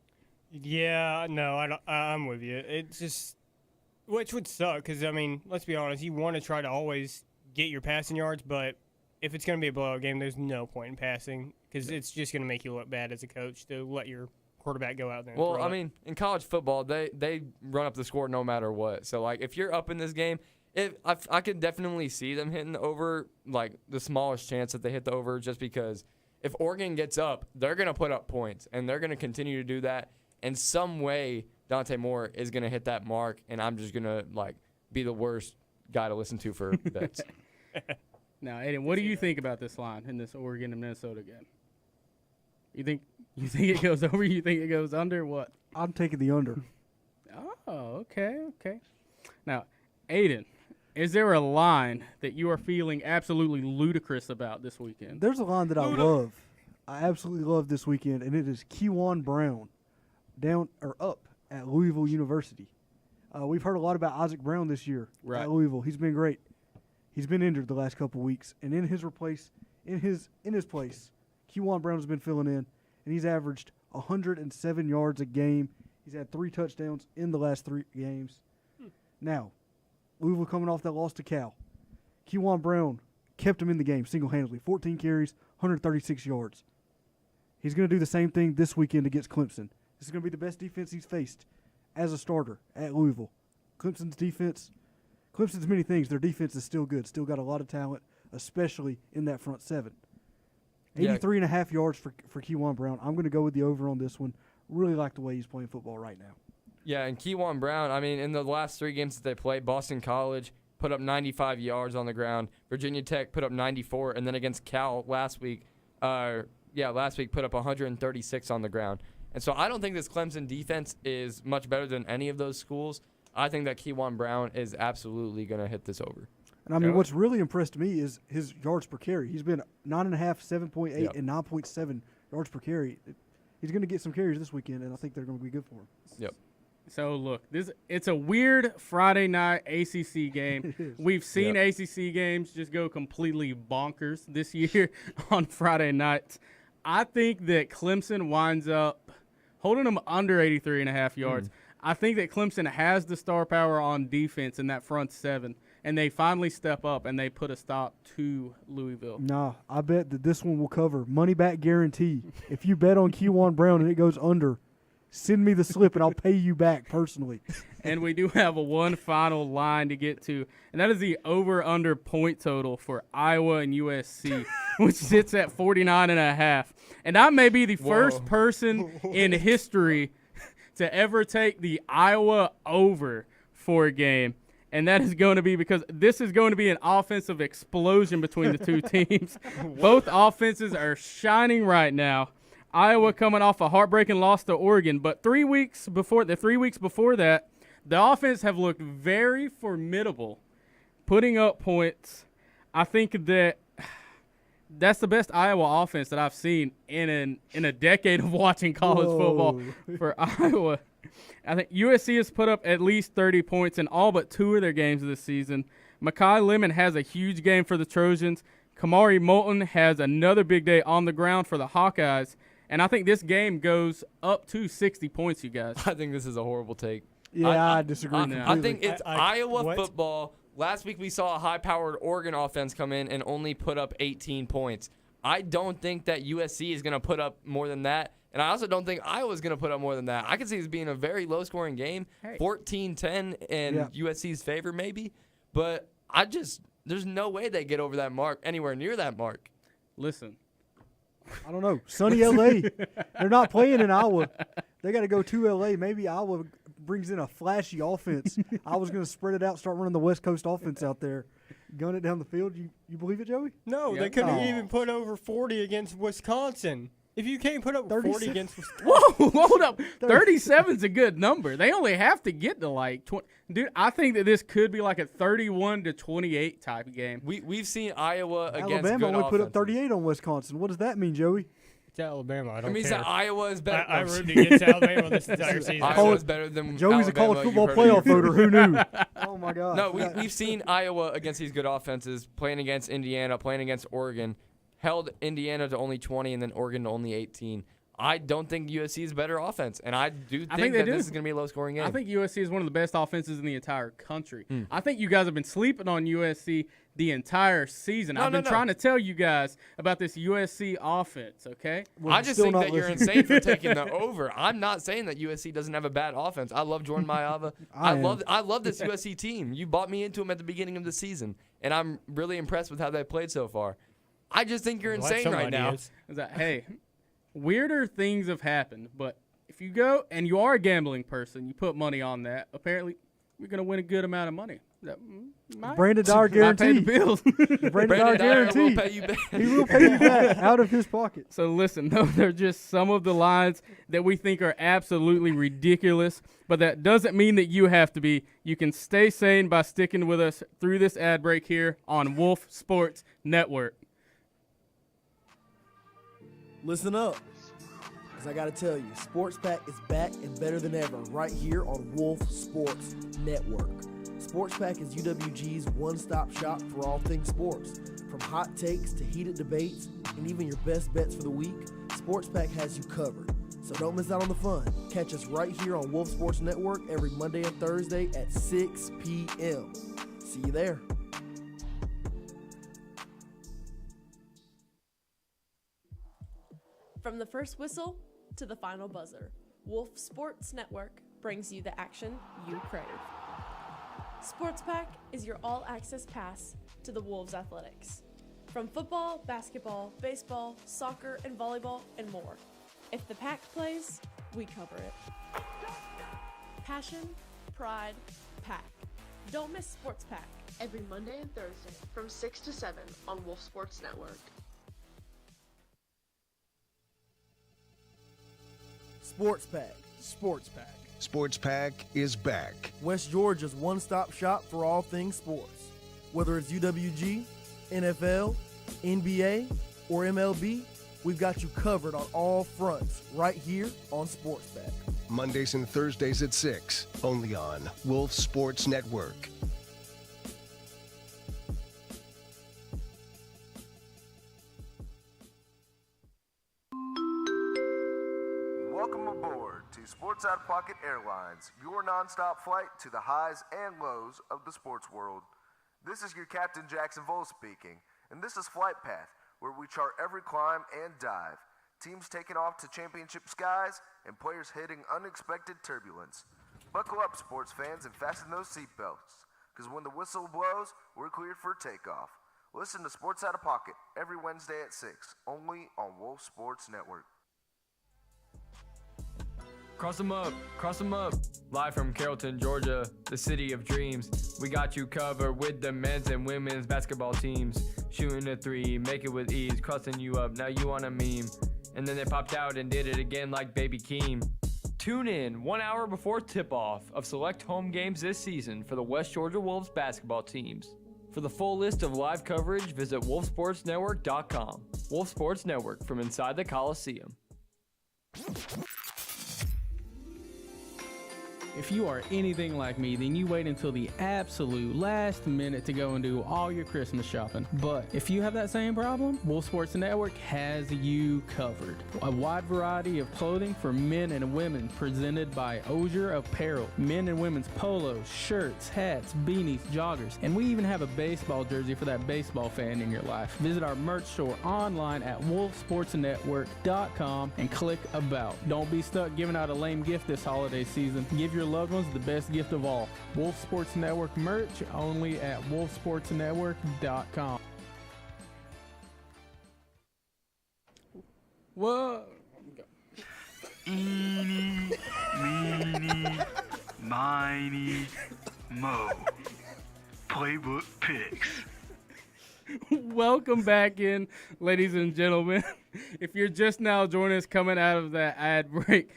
Yeah, no, I'm with you. It's just, which would suck because, I mean, let's be honest, you want to try to always get your passing yards, but if it's going to be a blowout game, there's no point in passing because it's just going to make you look bad as a coach to let your quarterback go out there and Well, throw I it. mean, in college football, they run up the score no matter what. So, like, if you're up in this game, I could definitely see them hitting the over, like, the smallest chance that they hit the over just because if Oregon gets up, they're going to put up points, and they're going to continue to do that. In some way, Dante Moore is going to hit that mark, and I'm just going to, like, be the worst guy to listen to for bets. Now, Aiden, what do you think about this line in this Oregon and Minnesota game? You think it goes over? You think it goes under? What? I'm taking the under. Oh, okay. Now, Aiden, is there a line that you are feeling absolutely ludicrous about this weekend? There's a line that I love. I absolutely love this weekend, and it is Kewan Brown up at Louisville University. We've heard a lot about Isaac Brown this year at Louisville. He's been great. He's been injured the last couple weeks, and in his place, Kewan Brown has been filling in, and he's averaged 107 yards a game. He's had 3 touchdowns in the last 3 games. Now, Louisville coming off that loss to Cal. Kewan Brown kept him in the game single-handedly. 14 carries, 136 yards. He's going to do the same thing this weekend against Clemson. This is going to be the best defense he's faced as a starter at Louisville. Clemson's many things. Their defense is still good. Still got a lot of talent, especially in that front 7. 83.5 yards for Kewan Brown. I'm going to go with the over on this one. Really like the way he's playing football right now. Yeah, and Kewan Brown, I mean, in the last 3 games that they played, Boston College put up 95 yards on the ground. Virginia Tech put up 94, and then against Cal last week put up 136 on the ground. And so I don't think this Clemson defense is much better than any of those schools. I think that Kewan Brown is absolutely going to hit this over. And, I mean, what's really impressed me is his yards per carry. He's been 9.5, 7.8, and 9.7 yards per carry. He's going to get some carries this weekend, and I think they're going to be good for him. Yep. So, look, it's a weird Friday night ACC game. We've seen ACC games just go completely bonkers this year on Friday nights. I think that Clemson winds up holding them under 83.5 yards. I think that Clemson has the star power on defense in that front 7, and they finally step up and they put a stop to Louisville. Nah, I bet that this one will cover. Money back guarantee. If you bet on Kewan Brown and it goes under, send me the slip and I'll pay you back personally. And we do have one final line to get to, and that is the over-under point total for Iowa and USC, which sits at 49.5. And I may be the first person in history to ever take the Iowa over for a game. And that is going to be because this is going to be an offensive explosion between the two teams. Both offenses are shining right now. Iowa coming off a heartbreaking loss to Oregon, but 3 weeks before that, the offense have looked very formidable, putting up points. I think that's the best Iowa offense that I've seen in a decade of watching college football for Iowa. I think USC has put up at least 30 points in all but 2 of their games this season. Mekhi Lemon has a huge game for the Trojans. Kamari Moulton has another big day on the ground for the Hawkeyes. And I think this game goes up to 60 points, you guys. I think this is a horrible take. Yeah, I disagree completely. I think it's Iowa what? football. Last week we saw a high-powered Oregon offense come in and only put up 18 points. I don't think that USC is going to put up more than that. And I also don't think Iowa's going to put up more than that. I could see this being a very low-scoring game, 14-10 in USC's favor maybe. But there's no way they get over that mark, anywhere near that mark. Listen. I don't know. Sunny LA. They're not playing in Iowa. They got to go to LA. Maybe Iowa brings in a flashy offense. I was going to spread it out, start running the West Coast offense out there, gun it down the field. You believe it, Joey? No, they couldn't even put over 40 against Wisconsin. If you can't put up 40 against Wisconsin. Whoa, hold up. 37's a good number. They only have to get to like 20. Dude, I think that this could be like a 31-28 type of game. We've seen Iowa against Alabama good only put up offenses. 38 on Wisconsin. What does that mean, Joey? It's Alabama. I don't It means care. that Iowa is better. I rooted against Alabama this entire season. Iowa's better than Joey's a college Alabama, football you've heard playoff voter. Who knew? Oh, my God. No, we've seen Iowa against these good offenses, playing against Indiana, playing against Oregon, held Indiana to only 20 and then Oregon to only 18. I don't think USC is a better offense, and I think that this is going to be a low-scoring game. I think USC is one of the best offenses in the entire country. I think you guys have been sleeping on USC the entire season. I've been trying to tell you guys about this USC offense, okay? I just think that you're insane for taking the over. I'm not saying that USC doesn't have a bad offense. I love Jordan Mailata. I love this USC team. You bought me into them at the beginning of the season, and I'm really impressed with how they played so far. I just think you're insane right now. Hey, weirder things have happened, but if you go and you are a gambling person, you put money on that, apparently you're going to win a good amount of money. Brandon Dyer guarantee. Pay the bills. Brandon Dyer guarantee. Will pay you back. He will pay you back out of his pocket. So listen, those are just some of the lines that we think are absolutely ridiculous, but that doesn't mean that you have to be. You can stay sane by sticking with us through this ad break here on Wolf Sports Network. Listen up, because I got to tell you, Sports Pack is back and better than ever right here on Wolf Sports Network. Sports Pack is UWG's one-stop shop for all things sports. From hot takes to heated debates and even your best bets for the week, Sports Pack has you covered. So don't miss out on the fun. Catch us right here on Wolf Sports Network every Monday and Thursday at 6 p.m. See you there. From the first whistle to the final buzzer, Wolf Sports Network brings you the action you crave. Sports Pack is your all-access pass to the Wolves athletics. From football, basketball, baseball, soccer, and volleyball, and more. If the pack plays, we cover it. Passion, pride, pack. Don't miss Sports Pack every Monday and Thursday from 6 to 7 on Wolf Sports Network. Sports Pack. Sports Pack. Sports Pack is back. West Georgia's one-stop shop for all things sports. Whether it's UWG, NFL, NBA, or MLB, we've got you covered on all fronts right here on Sports Pack. Mondays and Thursdays at 6, only on Wolf Sports Network. Welcome aboard to Sports Out of Pocket Airlines, your nonstop flight to the highs and lows of the sports world. This is your Captain Jackson Vole speaking, and this is Flight Path, where we chart every climb and dive, teams taking off to championship skies, and players hitting unexpected turbulence. Buckle up, sports fans, and fasten those seatbelts, because when the whistle blows, we're cleared for takeoff. Listen to Sports Out of Pocket every Wednesday at 6, only on Wolf Sports Network. Cross them up, cross them up. Live from Carrollton, Georgia, the city of dreams. We got you covered with the men's and women's basketball teams. Shooting a three, make it with ease, crossing you up, now you on a meme. And then they popped out and did it again like Baby Keem. Tune in 1 hour before tip-off of select home games this season for the West Georgia Wolves basketball teams. For the full list of live coverage, visit wolfsportsnetwork.com. Wolf Sports Network from inside the Coliseum. If you are anything like me, then you wait until the absolute last minute to go and do all your Christmas shopping. But if you have that same problem, Wolf Sports Network has you covered. A wide variety of clothing for men and women presented by Osier Apparel. Men and women's polos, shirts, hats, beanies, joggers, and we even have a baseball jersey for that baseball fan in your life. Visit our merch store online at wolfsportsnetwork.com and click About. Don't be stuck giving out a lame gift this holiday season. Give your loved ones the best gift of all. Wolf Sports Network merch only at wolfsportsnetwork.com. Whoa. Eeny, meeny, miny, mo. Playbook picks. Welcome back in, ladies and gentlemen. If you're just now joining us coming out of that ad break,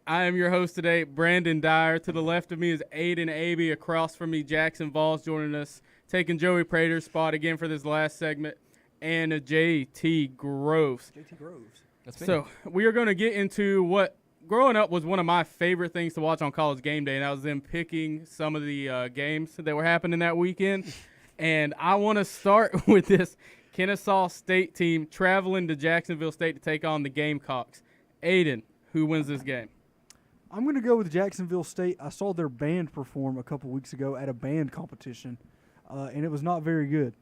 I am your host today, Brandon Dyer. To the left of me is Aiden Abe. Across from me, Jackson Voss joining us, taking Joey Prater's spot again for this last segment, and JT Groves. JT Groves. That's me. So we are going to get into what growing up was one of my favorite things to watch on College Game Day, and that was them picking some of the games that were happening that weekend. And I want to start with this Kennesaw State team traveling to Jacksonville State to take on the Gamecocks. Aiden, who wins this game? I'm going to go with Jacksonville State. I saw their band perform a couple weeks ago at a band competition, and it was not very good.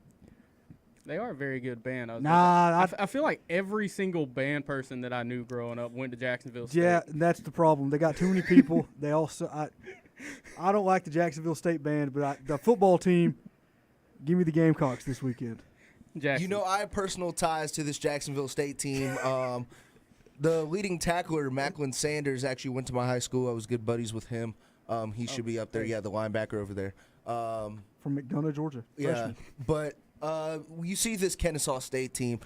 They are a very good band. I feel like every single band person that I knew growing up went to Jacksonville State. Yeah, that's the problem. They got too many people. They also I don't like the Jacksonville State band, but the football team, give me the Gamecocks this weekend. Jackson. You know, I have personal ties to this Jacksonville State team. The leading tackler, Macklin Sanders, actually went to my high school. I was good buddies with him. He should be up there. Yeah, the linebacker over there. From McDonough, Georgia. Yeah, Freshman. but you see this Kennesaw State team,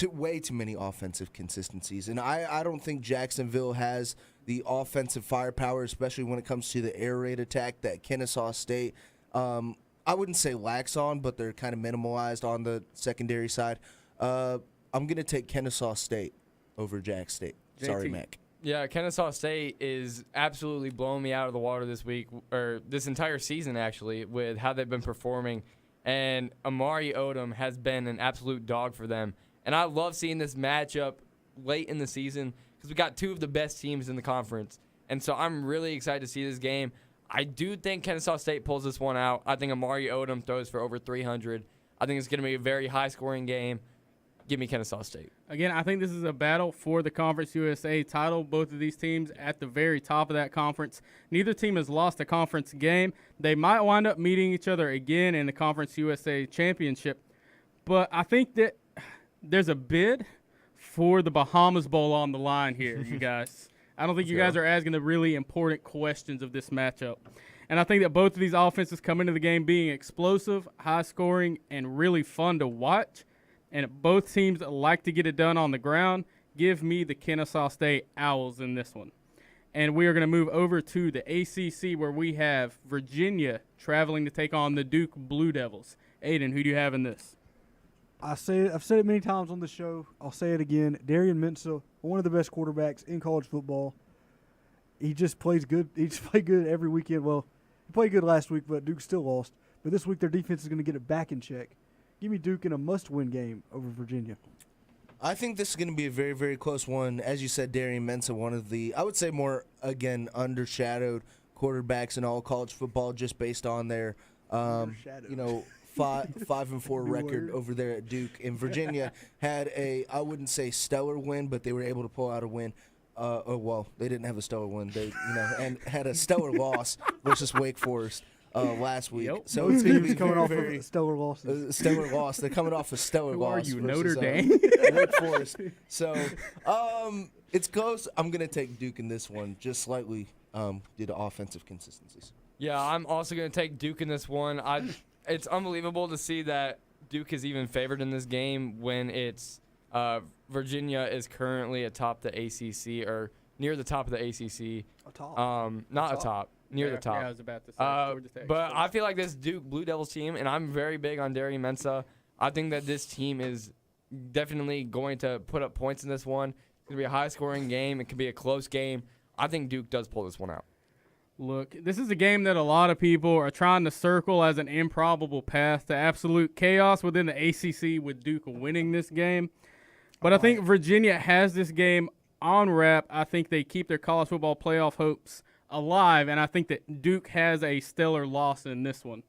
way too many offensive consistencies. And I don't think Jacksonville has the offensive firepower, especially when it comes to the air raid attack that Kennesaw State, I wouldn't say lacks on, but they're kind of minimalized on the secondary side. I'm going to take Kennesaw State over Jack State. Sorry, Mac. Yeah, Kennesaw State is absolutely blowing me out of the water this week, or this entire season actually, with how they've been performing. And Amari Odom has been an absolute dog for them. And I love seeing this matchup late in the season because we got two of the best teams in the conference. And so I'm really excited to see this game. I do think Kennesaw State pulls this one out. I think Amari Odom throws for over 300. I think it's going to be a very high-scoring game. Give me Kennesaw State. Again, I think this is a battle for the Conference USA title. Both of these teams at the very top of that conference. Neither team has lost a conference game. They might wind up meeting each other again in the Conference USA championship. But I think that there's a bid for the Bahamas Bowl on the line here, you guys. I don't think you guys are asking the really important questions of this matchup. And I think that both of these offenses come into the game being explosive, high-scoring, and really fun to watch. And both teams like to get it done on the ground. Give me the Kennesaw State Owls in this one. And we are going to move over to the ACC where we have Virginia traveling to take on the Duke Blue Devils. Aiden, who do you have in this? I've said it many times on the show. I'll say it again. Darian Mensah, one of the best quarterbacks in college football. He just plays good. He just played good every weekend. Well, he played good last week, but Duke still lost. But this week their defense is going to get it back in check. Give me Duke in a must-win game over Virginia. I think this is going to be a very, very close one. As you said, Darian Mensah, one of the, I would say more, again, undershadowed quarterbacks in all college football just based on their, 5-4 record over there at Duke. And Virginia had a, I wouldn't say stellar win, but they were able to pull out a win. They didn't have a stellar win. They, and had a stellar loss versus Wake Forest. Last week. Yep. So it's going to be coming off of a stellar loss. Stellar loss. They're coming off a stellar Who loss. are you, versus, Notre Dame? Wake Forest. So, It's close. I'm going to take Duke in this one, just slightly due to offensive consistencies. Yeah, I'm also going to take Duke in this one. It's unbelievable to see that Duke is even favored in this game when it's Virginia is currently atop the ACC or near the top of the ACC. Not atop, near the top. Yeah, I was about to say Georgia Tech. But I feel like this Duke Blue Devils team, and I'm very big on Darian Mensah. I think that this team is definitely going to put up points in this one. It's going to be a high-scoring game. It could be a close game. I think Duke does pull this one out. Look, this is a game that a lot of people are trying to circle as an improbable path to absolute chaos within the ACC with Duke winning this game. But I think Virginia has this game on wrap. I think they keep their college football playoff hopes alive, and I think that Duke has a stellar loss in this one.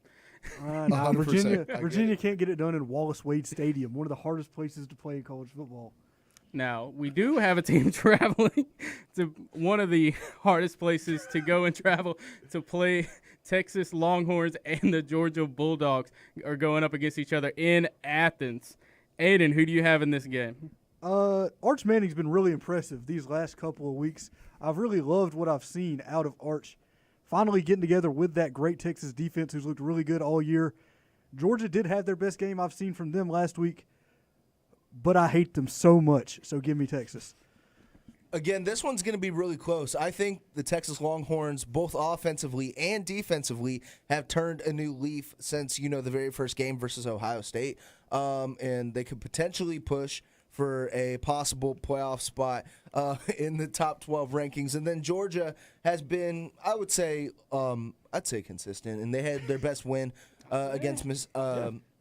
Nah, Virginia can't get it done in Wallace Wade Stadium, one of the hardest places to play in college football. Now, we do have a team traveling to one of the hardest places to go and travel to play. Texas Longhorns and the Georgia Bulldogs are going up against each other in Athens. Aiden, who do you have in this game? Arch Manning's been really impressive these last couple of weeks. I've really loved what I've seen out of Arch. Finally getting together with that great Texas defense who's looked really good all year. Georgia did have their best game I've seen from them last week, but I hate them so much, so give me Texas. Again, this one's going to be really close. I think the Texas Longhorns, both offensively and defensively, have turned a new leaf since, the very first game versus Ohio State, and they could potentially push for a possible playoff spot in the top 12 rankings. And then Georgia has been, I'd say consistent, and they had their best win against Miss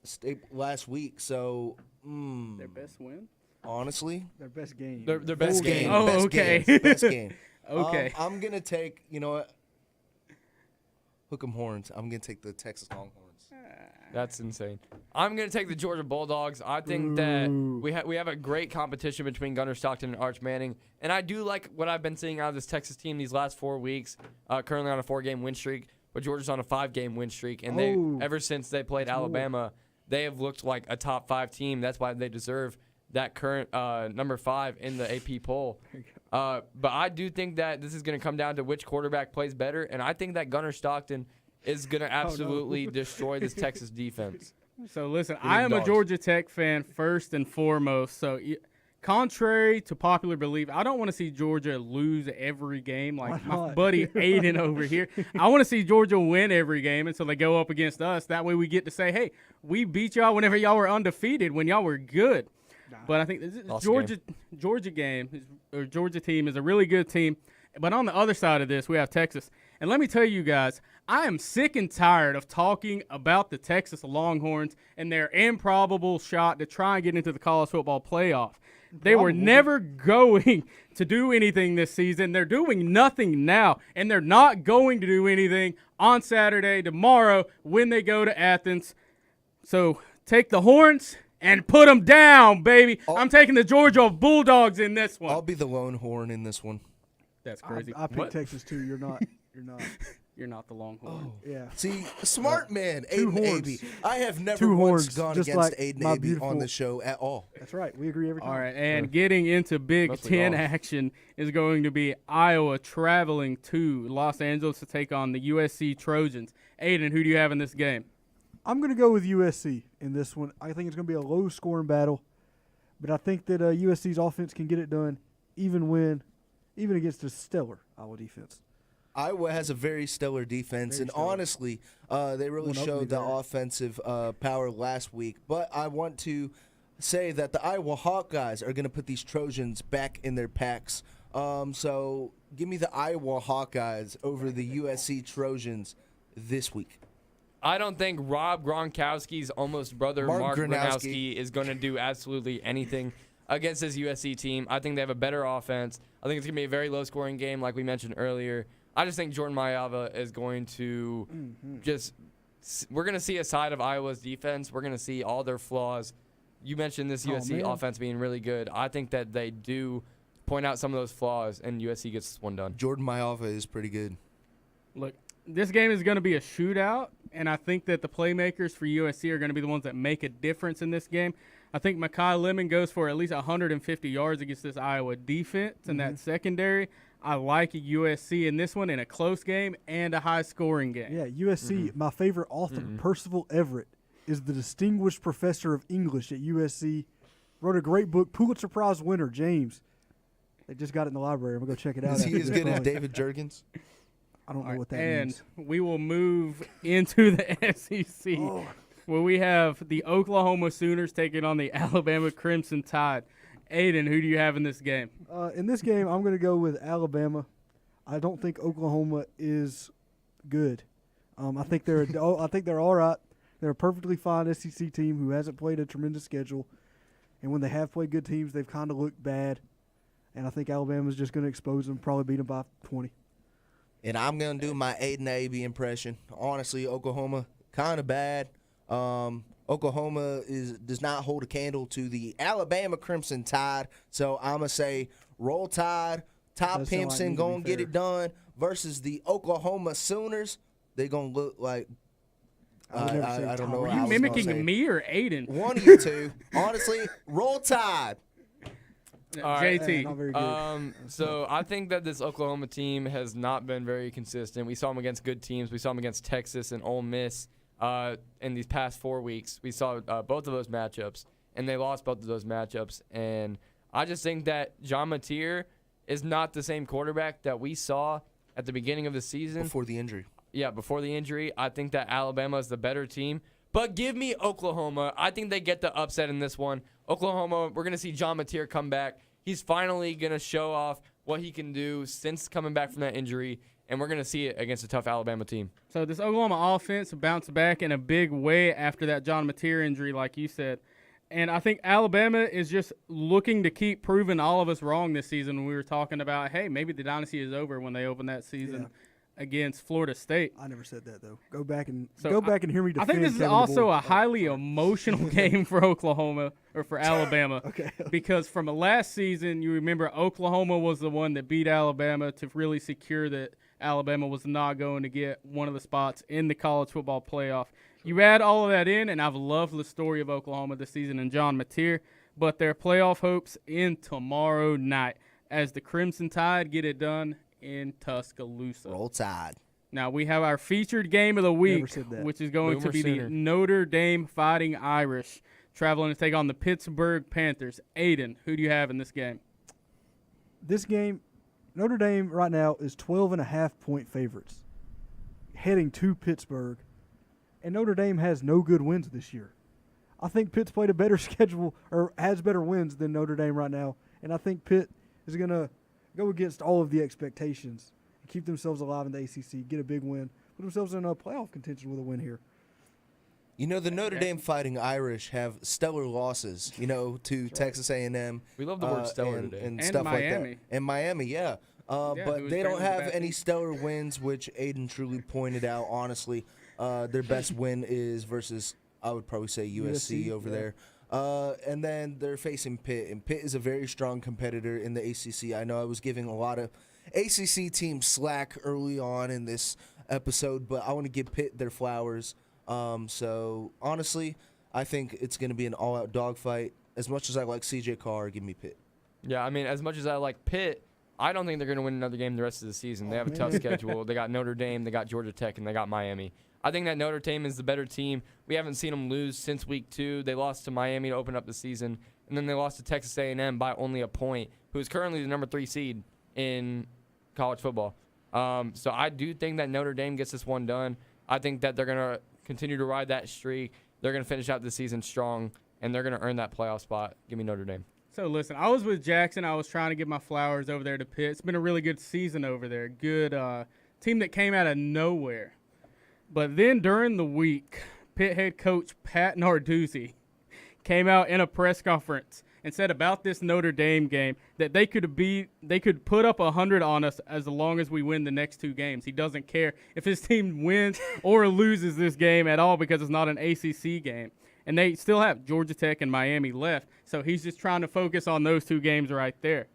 State last week. So their best win? Honestly, their best game. Their best game. Oh, best okay. Best game. Okay. I'm gonna take. You know what? Hook 'em horns. I'm gonna take the Texas Longhorns. That's insane. I'm going to take the Georgia Bulldogs. I think that we have a great competition between Gunnar Stockton and Arch Manning. And I do like what I've been seeing out of this Texas team these last 4 weeks, currently on a 4-game win streak, but Georgia's on a 5-game win streak. And ever since they played Alabama, they have looked like a top 5 team. That's why they deserve that current number 5 in the AP poll. But I do think that this is going to come down to which quarterback plays better. And I think that Gunnar Stockton is going to absolutely destroy this Texas defense. So, listen, I am a Georgia Tech fan first and foremost. So, contrary to popular belief, I don't want to see Georgia lose every game like my buddy Aiden over here. I want to see Georgia win every game, and so they go up against us. That way we get to say, hey, we beat y'all whenever y'all were undefeated, when y'all were good. But I think this Georgia team is a really good team. But on the other side of this, we have Texas. And let me tell you guys, I am sick and tired of talking about the Texas Longhorns and their improbable shot to try and get into the college football playoff. They were never going to do anything this season. They're doing nothing now, and they're not going to do anything on Saturday, tomorrow, when they go to Athens. So take the horns and put them down, baby. I'm taking the Georgia Bulldogs in this one. I'll be the lone horn in this one. That's crazy. I picked Texas too. You're not. You're not. You're not the Longhorn. Yeah. See, smart man, Aiden Abey. I have never Two once horns, gone just against like Aiden my Abey beautiful- on the show at all. That's right. We agree every time. All right, and getting into Big Mostly Ten golf. action is going to be Iowa traveling to Los Angeles to take on the USC Trojans. Aiden, who do you have in this game? I'm going to go with USC in this one. I think it's going to be a low-scoring battle, but I think that USC's offense can get it done even against a stellar Iowa defense. Iowa has a very stellar defense, and honestly, they really showed the offensive power last week. But I want to say that the Iowa Hawkeyes are going to put these Trojans back in their packs. So give me the Iowa Hawkeyes over the USC Trojans this week. I don't think Rob Gronkowski's almost brother, Mark Gronowski, is going to do absolutely anything against this USC team. I think they have a better offense. I think it's going to be a very low-scoring game, like we mentioned earlier. I just think Jordan Mailata is going to we're going to see a side of Iowa's defense. We're going to see all their flaws. You mentioned this USC offense being really good. I think that they do point out some of those flaws, and USC gets this one done. Jordan Mailata is pretty good. Look, this game is going to be a shootout, and I think that the playmakers for USC are going to be the ones that make a difference in this game. I think Mekhi Lemon goes for at least 150 yards against this Iowa defense and that secondary. I like USC in this one in a close game and a high-scoring game. Yeah, USC, my favorite author, Percival Everett, is the distinguished professor of English at USC. Wrote a great book, Pulitzer Prize winner, James. They just got it in the library. I'm going to go check it out. Is he as good as David Jurgens? I don't know what that and means. we will move into the SEC, where we have the Oklahoma Sooners taking on the Alabama Crimson Tide. Aiden, who do you have in this game? In this game, I'm going to go with Alabama. I don't think Oklahoma is good. I think they're all right. They're a perfectly fine SEC team who hasn't played a tremendous schedule, and when they have played good teams, they've kind of looked bad. And I think Alabama's just going to expose them, probably beat them by 20. And I'm going to do my Aiden Abe impression. Honestly, Oklahoma, kind of bad. Oklahoma does not hold a candle to the Alabama Crimson Tide. So I'm going to say Roll Tide, Todd Pimpson going to get it done versus the Oklahoma Sooners. They're going to look like I don't know. Are you mimicking me or Aiden? One of you two. Honestly, Roll Tide. All right. JT. Not very good. So I think that this Oklahoma team has not been very consistent. We saw them against good teams. We saw them against Texas and Ole Miss in these past 4 weeks. We saw both of those matchups, and they lost both of those matchups. And I just think that John Mateer is not the same quarterback that we saw at the beginning of the season. Before the injury. Yeah, before the injury. I think that Alabama is the better team. But give me Oklahoma. I think they get the upset in this one. Oklahoma, we're going to see John Mateer come back. He's finally going to show off what he can do since coming back from that injury, and we're going to see it against a tough Alabama team. So this Oklahoma offense bounced back in a big way after that John Mateer injury, like you said. And I think Alabama is just looking to keep proving all of us wrong this season when we were talking about, hey, maybe the dynasty is over when they open that season against Florida State. I never said that, though. Go back and hear me defend. I think this is also a highly emotional game for Oklahoma or for Alabama. Okay. Because from last season, you remember Oklahoma was the one that beat Alabama to really secure that Alabama was not going to get one of the spots in the college football playoff. You add all of that in, and I've loved the story of Oklahoma this season and John Mateer, but their playoff hopes in tomorrow night as the Crimson Tide get it done in Tuscaloosa. Roll Tide. Now we have our featured game of the week, which is going to be the Notre Dame Fighting Irish, traveling to take on the Pittsburgh Panthers. Aiden, who do you have in this game? This game, Notre Dame right now is 12.5-point favorites, heading to Pittsburgh, and Notre Dame has no good wins this year. I think Pitt's played a better schedule or has better wins than Notre Dame right now, and I think Pitt is going to go against all of the expectations and keep themselves alive in the ACC, get a big win, put themselves in a playoff contention with a win here. You know, the Notre Dame Fighting Irish have stellar losses, to Texas A&M. We love the word stellar and, today. and And stuff Miami. like that. And Miami, yeah. But they don't have any stellar wins, which Aiden truly pointed out, honestly. Their best win is versus, I would probably say, USC over there. And then they're facing Pitt, and Pitt is a very strong competitor in the ACC. I know I was giving a lot of ACC teams slack early on in this episode, but I want to give Pitt their flowers. So, honestly, I think it's going to be an all-out dogfight. As much as I like CJ Carr, give me Pitt. Yeah, I mean, as much as I like Pitt, I don't think they're going to win another game the rest of the season. They have a tough schedule. They got Notre Dame, they got Georgia Tech, and they got Miami. I think that Notre Dame is the better team. We haven't seen them lose since week 2. They lost to Miami to open up the season, and then they lost to Texas A&M by only a point, who is currently the number 3 seed in college football. So I do think that Notre Dame gets this one done. I think that they're going to continue to ride that streak. They're going to finish out the season strong, and they're going to earn that playoff spot. Give me Notre Dame. So, listen, I was with Jackson. I was trying to give my flowers over there to Pitt. It's been a really good season over there. Good team that came out of nowhere. But then during the week, Pitt head coach Pat Narduzzi came out in a press conference and said about this Notre Dame game that they could put up 100 on us as long as we win the next 2 games. He doesn't care if his team wins or loses this game at all because it's not an ACC game. And they still have Georgia Tech and Miami left, so he's just trying to focus on those 2 games right there.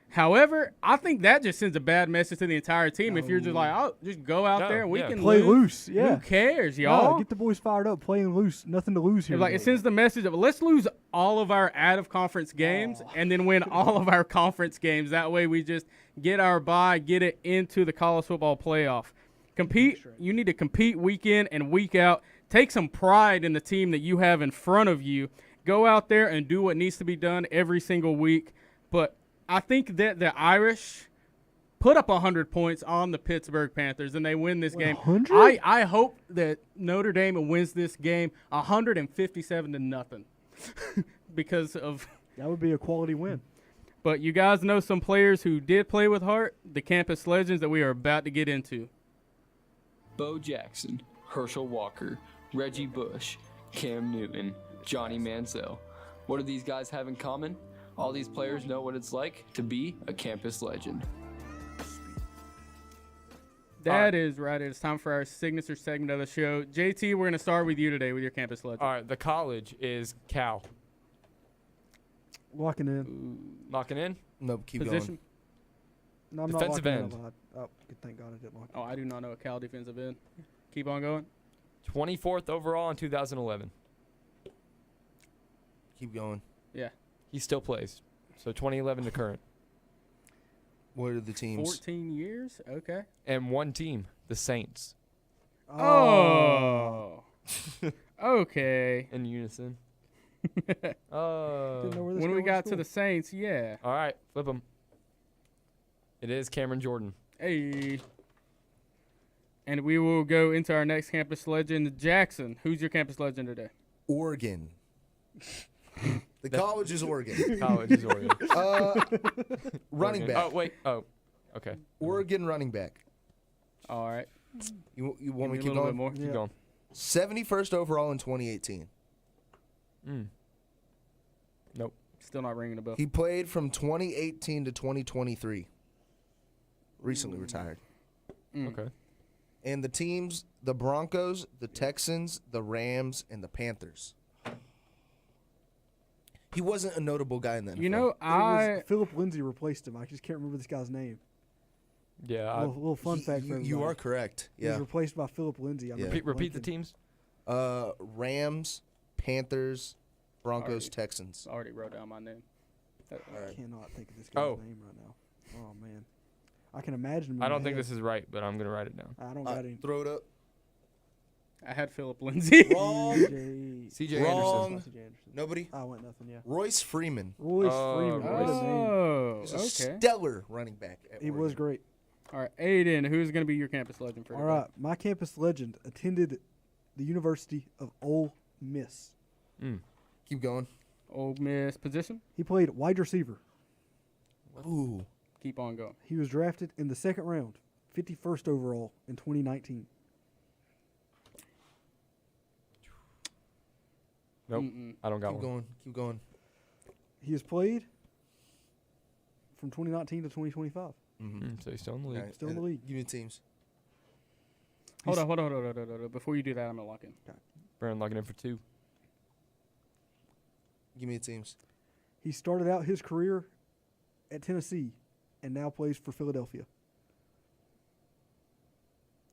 However, I think that just sends a bad message to the entire team. If you're just like, oh, just go out there and we can play lose. loose. Yeah. Who cares, y'all? Yeah, get the boys fired up, playing loose. Nothing to lose here. Like it sends the message of let's lose all of our out-of-conference games and then win all of our conference games. That way we just get our bye, get it into the college football playoff. Compete. You need to compete week in and week out. Take some pride in the team that you have in front of you. Go out there and do what needs to be done every single week. But I think that the Irish put up 100 points on the Pittsburgh Panthers, and they win this game. 100? I hope that Notre Dame wins this game 157-0 because of that would be a quality win. But you guys know some players who did play with heart, the campus legends that we are about to get into. Bo Jackson, Herschel Walker, Reggie Bush, Cam Newton, Johnny Manziel. What do these guys have in common? All these players know what it's like to be a campus legend. That is right. It's time for our signature segment of the show. JT, we're going to start with you today with your campus legend. All right, the college is Cal. Locking in. Locking in? Nope, keep Position? No, I'm defensive not end. locking in. Oh, thank God I didn't lock in. Oh, I do not know a Cal defensive end. Keep on going. 24th overall in 2011. Keep going. Yeah. He still plays. So 2011 to current. What are the teams? 14 years? Okay. And one team, the Saints. Oh. Okay. In unison. Didn't know where this When we guy got went to to the Saints, yeah. All right, flip them. It is Cameron Jordan. Hey. And we will go into our next campus legend, Jackson. Who's your campus legend today? Oregon. The college is Oregon. College is Oregon. Running Oregon. back. Oh, wait. Oh, okay. Oregon running back. All right. You want me to Give keep a little going? bit more. Keep going. 71st overall in 2018. Nope. Still not ringing a bell. He played from 2018 to 2023. Recently retired. Okay. And the teams, the Broncos, the Texans, the Rams, and the Panthers. He wasn't a notable guy in that. You know, Philip Lindsay replaced him. I just can't remember this guy's name. Yeah. Little fun fact for everybody. You are correct. He Yeah. was replaced by Philip Lindsay. Repeat the teams. Rams, Panthers, Broncos, Texans. Already wrote down my name. I cannot think of this guy's name right now. Oh, man. I can imagine him. I don't think this is right, but I'm going to write it down. I don't got any. Throw it up. I had Philip Lindsay. Wrong. CJ Wrong. Anderson. Nobody? I went nothing, yeah. Royce Freeman. Royce Freeman. What a name. Oh, He's a okay. stellar running back. He was great. All right, Aiden, who's going to be your campus legend for All today? right, my campus legend attended the University of Ole Miss. Keep going. Ole Miss position? He played wide receiver. Ooh. Keep on going. He was drafted in the second round, 51st overall in 2019. Nope. I don't got Keep one. going. Keep going. He has played from 2019 to 2025. So he's still in the league. Right, Still in the and league. Give me the teams. Hold on. Before you do that, I'm going to lock in. Brandon logging in for 2. Give me the teams. He started out his career at Tennessee and now plays for Philadelphia.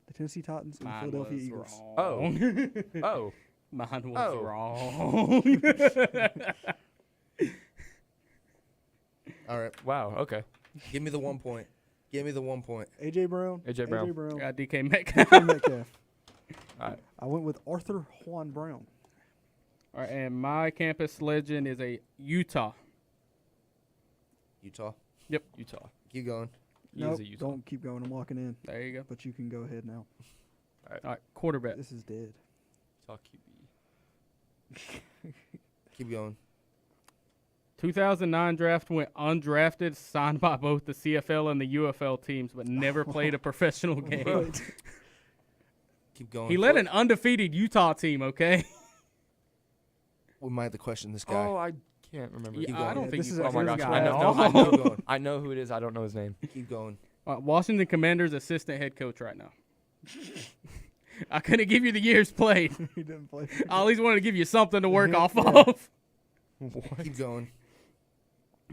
The Tennessee Titans and the Mine Philadelphia was Eagles. wrong. Oh. Mine was Oh. wrong. All right. Wow. Okay. Give me the 1 point. Give me the 1 point. A.J. Brown. A.J. Brown. Got DK Metcalf. DK Metcalf. All right. I went with Arthur Juan Brown. All right, and my campus legend is a Utah. Utah. Yep. Utah. Keep going. He Nope, is a Utah. don't keep going. I'm locking in. There you go. But you can go ahead now. All right, quarterback. This is dead. Utah QB. Keep going. 2009 draft went undrafted, signed by both the CFL and the UFL teams, but never played a professional game. Right. Keep going. He led an undefeated Utah team, okay? We might have to question this guy. Oh, I can't remember. Yeah, Keep I going. don't think This you is Oh my this gosh. guy I at know, all. I Keep know, going. I know who it is. I don't know his name. Keep going. Washington Commanders assistant head coach right now. I couldn't give you the years played. He didn't play. I at least wanted to give you something to work off Yeah. of. Keep going.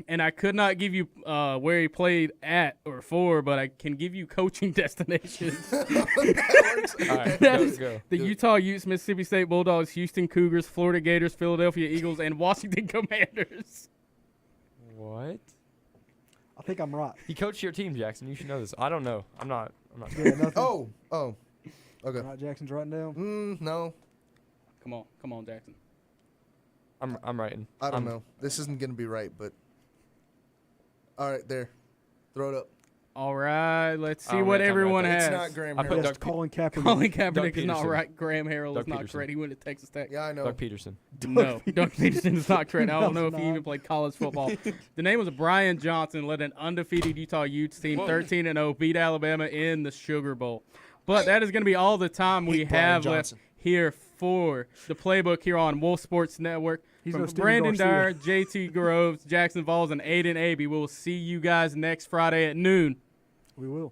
And I could not give you where he played at or for, but I can give you coaching destinations. All right, go. The Utah Utes, Mississippi State Bulldogs, Houston Cougars, Florida Gators, Philadelphia Eagles, and Washington Commanders. What? I think I'm right. He coached your team, Jackson. You should know this. I don't know. I'm not. Yeah, nothing. Oh. Okay. Right, Jackson's writing down. No. Come on, Jackson. I'm writing. I don't know. This isn't gonna be right, but all right, there. Throw it up. All right, let's see Oh, what man, everyone it's has. It's not Graham I put Harrell. Doug Colin Kaepernick. Colin Kaepernick Doug is not Peterson. right. Graham Harrell Doug is not Peterson. correct. He went to Texas Tech. Yeah, I know. Doug Peterson. No, Doug Peterson is not correct. I don't know if he not. even played college football. The name was Brian Johnson, led an undefeated Utah Utes team, 13-0, beat Alabama in the Sugar Bowl. But that is going to be all the time we Hate Brian have Johnson. left here for the Playbook here on Wolf Sports Network. He's From no Steven Brandon Dyer, Garcia. JT Groves, Jackson Falls, and Aiden Aby. We will see you guys next Friday at noon. We will.